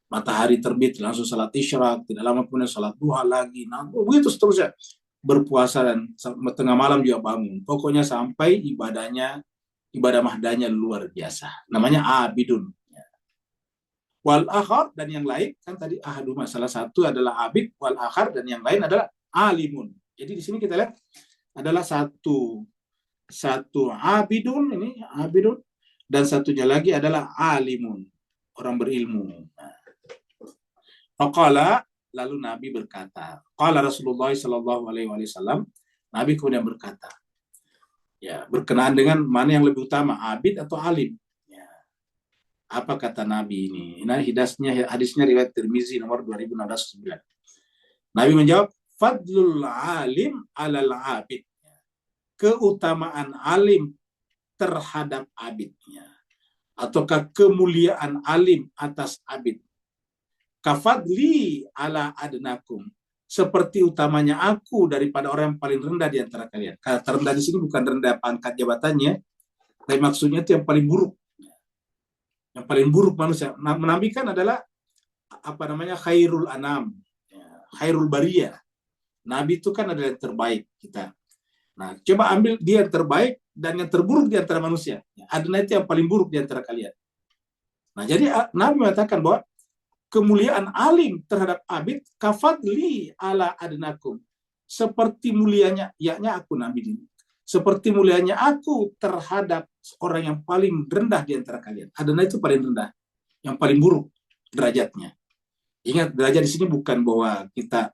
Matahari terbit langsung salat isyraq, tidak lama kemudian salat duha lagi. Nah, begitu seterusnya. Berpuasa dan tengah malam juga bangun. Pokoknya sampai ibadah mahdanya luar biasa. Namanya abidun. Wal akhar, dan yang lain kan tadi ahaduma, salah satu adalah abid, wal akhar, dan yang lain adalah alimun. Jadi di sini kita lihat adalah satu abidun, ini abidun, dan satunya lagi adalah alimun, orang berilmu. Faqala, lalu Nabi berkata, qala Rasulullah sallallahu alaihi wasallam, Nabi kemudian berkata, ya, berkenaan dengan mana yang lebih utama, abid atau alim. Ya. Apa kata Nabi ini? Nah, hadisnya riwayat Tirmizi nomor 2609. Nabi menjawab, fadlul alim alal abid. Keutamaan alim terhadap abidnya. Ataukah kemuliaan alim atas abid. Kafadli ala adnakum. Seperti utamanya aku daripada orang yang paling rendah di antara kalian. Kata rendah di sini bukan rendah pangkat jabatannya, tapi maksudnya itu yang paling buruk. Yang paling buruk manusia. Nah, Nabi kan adalah khairul anam, khairul bariyah. Nabi itu kan adalah yang terbaik kita. Nah, coba ambil dia yang terbaik dan yang terburuk di antara manusia. Adna itu yang paling buruk di antara kalian. Nah, jadi Nabi mengatakan bahwa kemuliaan alim terhadap abid kafadli ala adnakum. Seperti mulianya, yakni aku Nabi ini. Seperti mulianya aku terhadap orang yang paling rendah di antara kalian. Adna itu paling rendah, yang paling buruk derajatnya. Ingat, derajat di sini bukan bahwa kita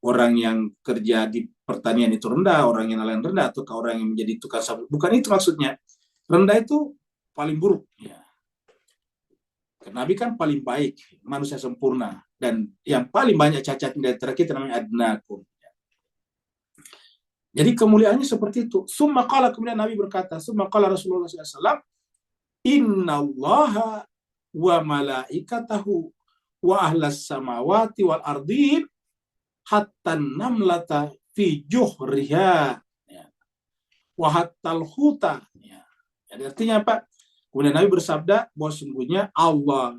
orang yang kerja di pertanian itu rendah, orang yang nelayan rendah, atau orang yang menjadi tukang sapu. Bukan itu maksudnya. Rendah itu paling buruk. Ya. Nabi kan paling baik, manusia sempurna. Dan yang paling banyak cacatnya dari antara kita namanya adnakum. Jadi kemuliaannya seperti itu. Summa qala, kemudian Nabi berkata, summa qala Rasulullah SAW, innallaha wa malaikatahu wa ahlas samawati wal ardin hatta namlata fi juhriha wa hattal huta. Jadi artinya apa? Kemudian Nabi bersabda bahwa sungguhnya Allah,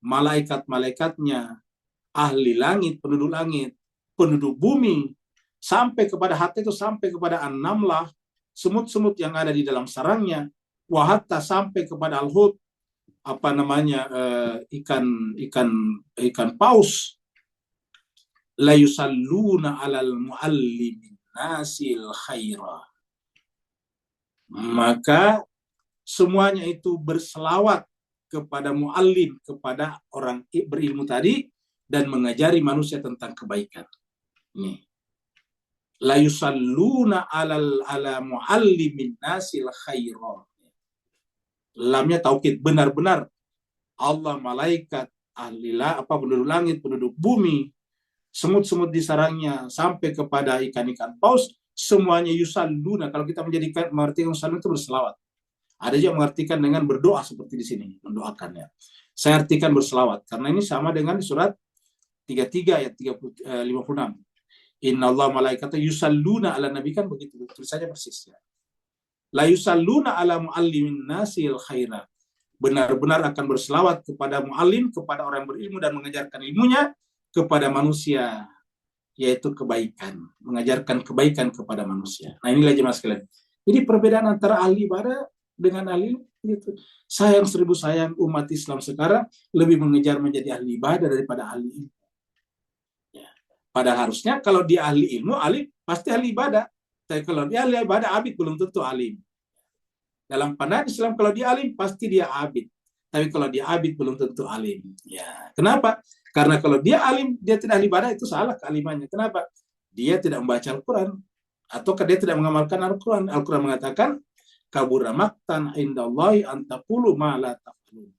malaikat-malaikatnya, ahli langit, penduduk bumi, sampai kepada hati itu, sampai kepada an-namlah, semut-semut yang ada di dalam sarangnya, wa hatta sampai kepada al-hut, apa namanya, ikan paus, la yusalluna alal muallimin nasil khaira. Maka semuanya itu berselawat kepada muallim, kepada orang berilmu tadi, dan mengajari manusia tentang kebaikan. Ini. La yusalluna ala muallimin nasil khaira. Lamnya taukid, benar-benar Allah, malaikat, penduduk langit, penduduk bumi, semut-semut di sarangnya, sampai kepada ikan-ikan paus, semuanya yusalluna. Kalau kita mengartikan yusalluna itu berselawat. Ada juga mengartikan dengan berdoa seperti di sini, mendoakannya. Saya artikan berselawat karena ini sama dengan surat 33 ayat 56. Innallaha malaikatahu yusalluna ala nabi, kan begitu tulisannya persisnya. La yusalluna ala muallimin nasil khaira. Benar-benar akan berselawat kepada muallim, kepada orang berilmu dan mengajarkan ilmunya kepada manusia, yaitu kebaikan, mengajarkan kebaikan kepada manusia. Nah, inilah jemaah sekalian. Jadi perbedaan antara ahli ibadah dengan ahli gitu. Sayang seribu sayang, umat Islam sekarang lebih mengejar menjadi ahli ibadah daripada ahli ilmu. Ya. Padahal harusnya kalau dia ahli ilmu, alim pasti ahli ibadah. Tapi kalau dia ahli ibadah, abid belum tentu alim. Dalam pandangan Islam, kalau dia alim pasti dia abid. Tapi kalau dia abid belum tentu alim. Ya. Kenapa? Karena kalau dia alim, dia tidak ahli ibadah, itu salah kealimannya. Kenapa? Dia tidak membaca Al-Quran. Atau dia tidak mengamalkan Al-Quran. Al-Quran mengatakan, kabura maktan indallahi antaqulu ma la taf'alun.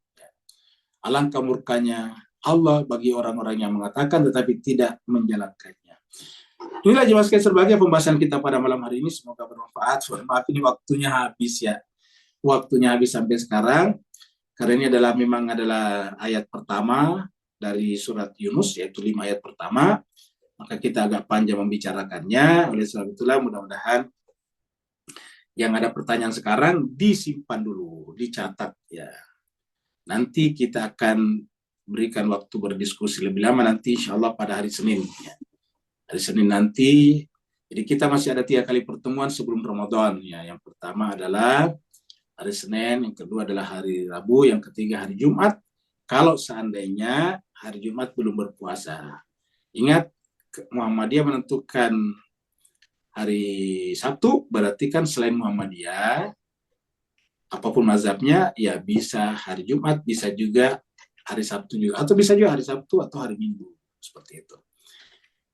Alangkah murkanya Allah bagi orang-orang yang mengatakan tetapi tidak menjalankannya. Inilah jemaah sekalian sebagai pembahasan kita pada malam hari ini, semoga bermanfaat. Maaf ini waktunya habis ya. Waktunya habis sampai sekarang. Karena ini memang adalah ayat pertama dari surat Yunus, yaitu 5 ayat pertama. Maka kita agak panjang membicarakannya. Oleh sebab itulah mudah-mudahan yang ada pertanyaan sekarang disimpan dulu, dicatat ya. Nanti kita akan berikan waktu berdiskusi lebih lama nanti insya Allah pada hari Senin. Ya. Hari Senin nanti, jadi kita masih ada 3 kali pertemuan sebelum Ramadan. Ya. Yang pertama adalah hari Senin, yang kedua adalah hari Rabu, yang ketiga hari Jumat. Kalau seandainya hari Jumat belum berpuasa. Ingat, Muhammadiyah menentukan hari Sabtu, berarti kan selain Muhammadiyah, apapun mazhabnya, ya bisa hari Jumat, bisa juga hari Sabtu juga. Atau bisa juga hari Sabtu atau hari Minggu. Seperti itu.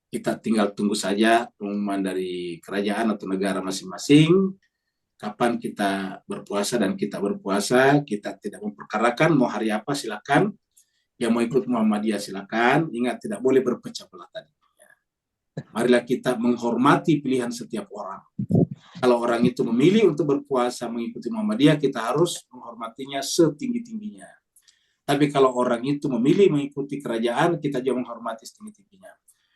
Kita tinggal tunggu saja pengumuman dari kerajaan atau negara masing-masing, kapan kita berpuasa dan kita berpuasa. Kita tidak memperkarakan mau hari apa silakan. Yang mau ikut Muhammadiyah silakan. Ingat, tidak boleh berpecah belah tadi. Marilah kita menghormati pilihan setiap orang. Kalau orang itu memilih untuk berpuasa mengikuti Muhammadiyah, kita harus menghormatinya setinggi-tingginya. Tapi kalau orang itu memilih mengikuti kerajaan, kita juga menghormati setinggi-tingginya.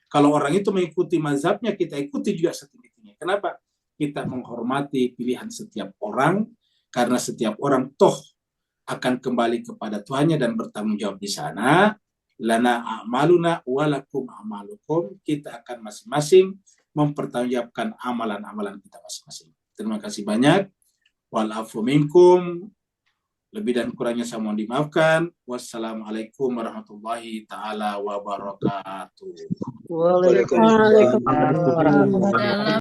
Kalau orang itu mengikuti mazhabnya, kita ikuti juga setinggi-tingginya. Kenapa? Kita menghormati pilihan setiap orang, karena setiap orang toh akan kembali kepada Tuhannya dan bertanggung jawab di sana. Lana a'maluna walakum a'malukum. Kita akan masing-masing mempertanggungjawabkan amalan-amalan kita masing-masing. Terima kasih banyak. Wal afu minkum. Lebih dan kurangnya saya mohon dimaafkan. Wassalamualaikum warahmatullahi ta'ala wabarakatuh. Waalaikumsalam warahmatullahi wabarakatuh.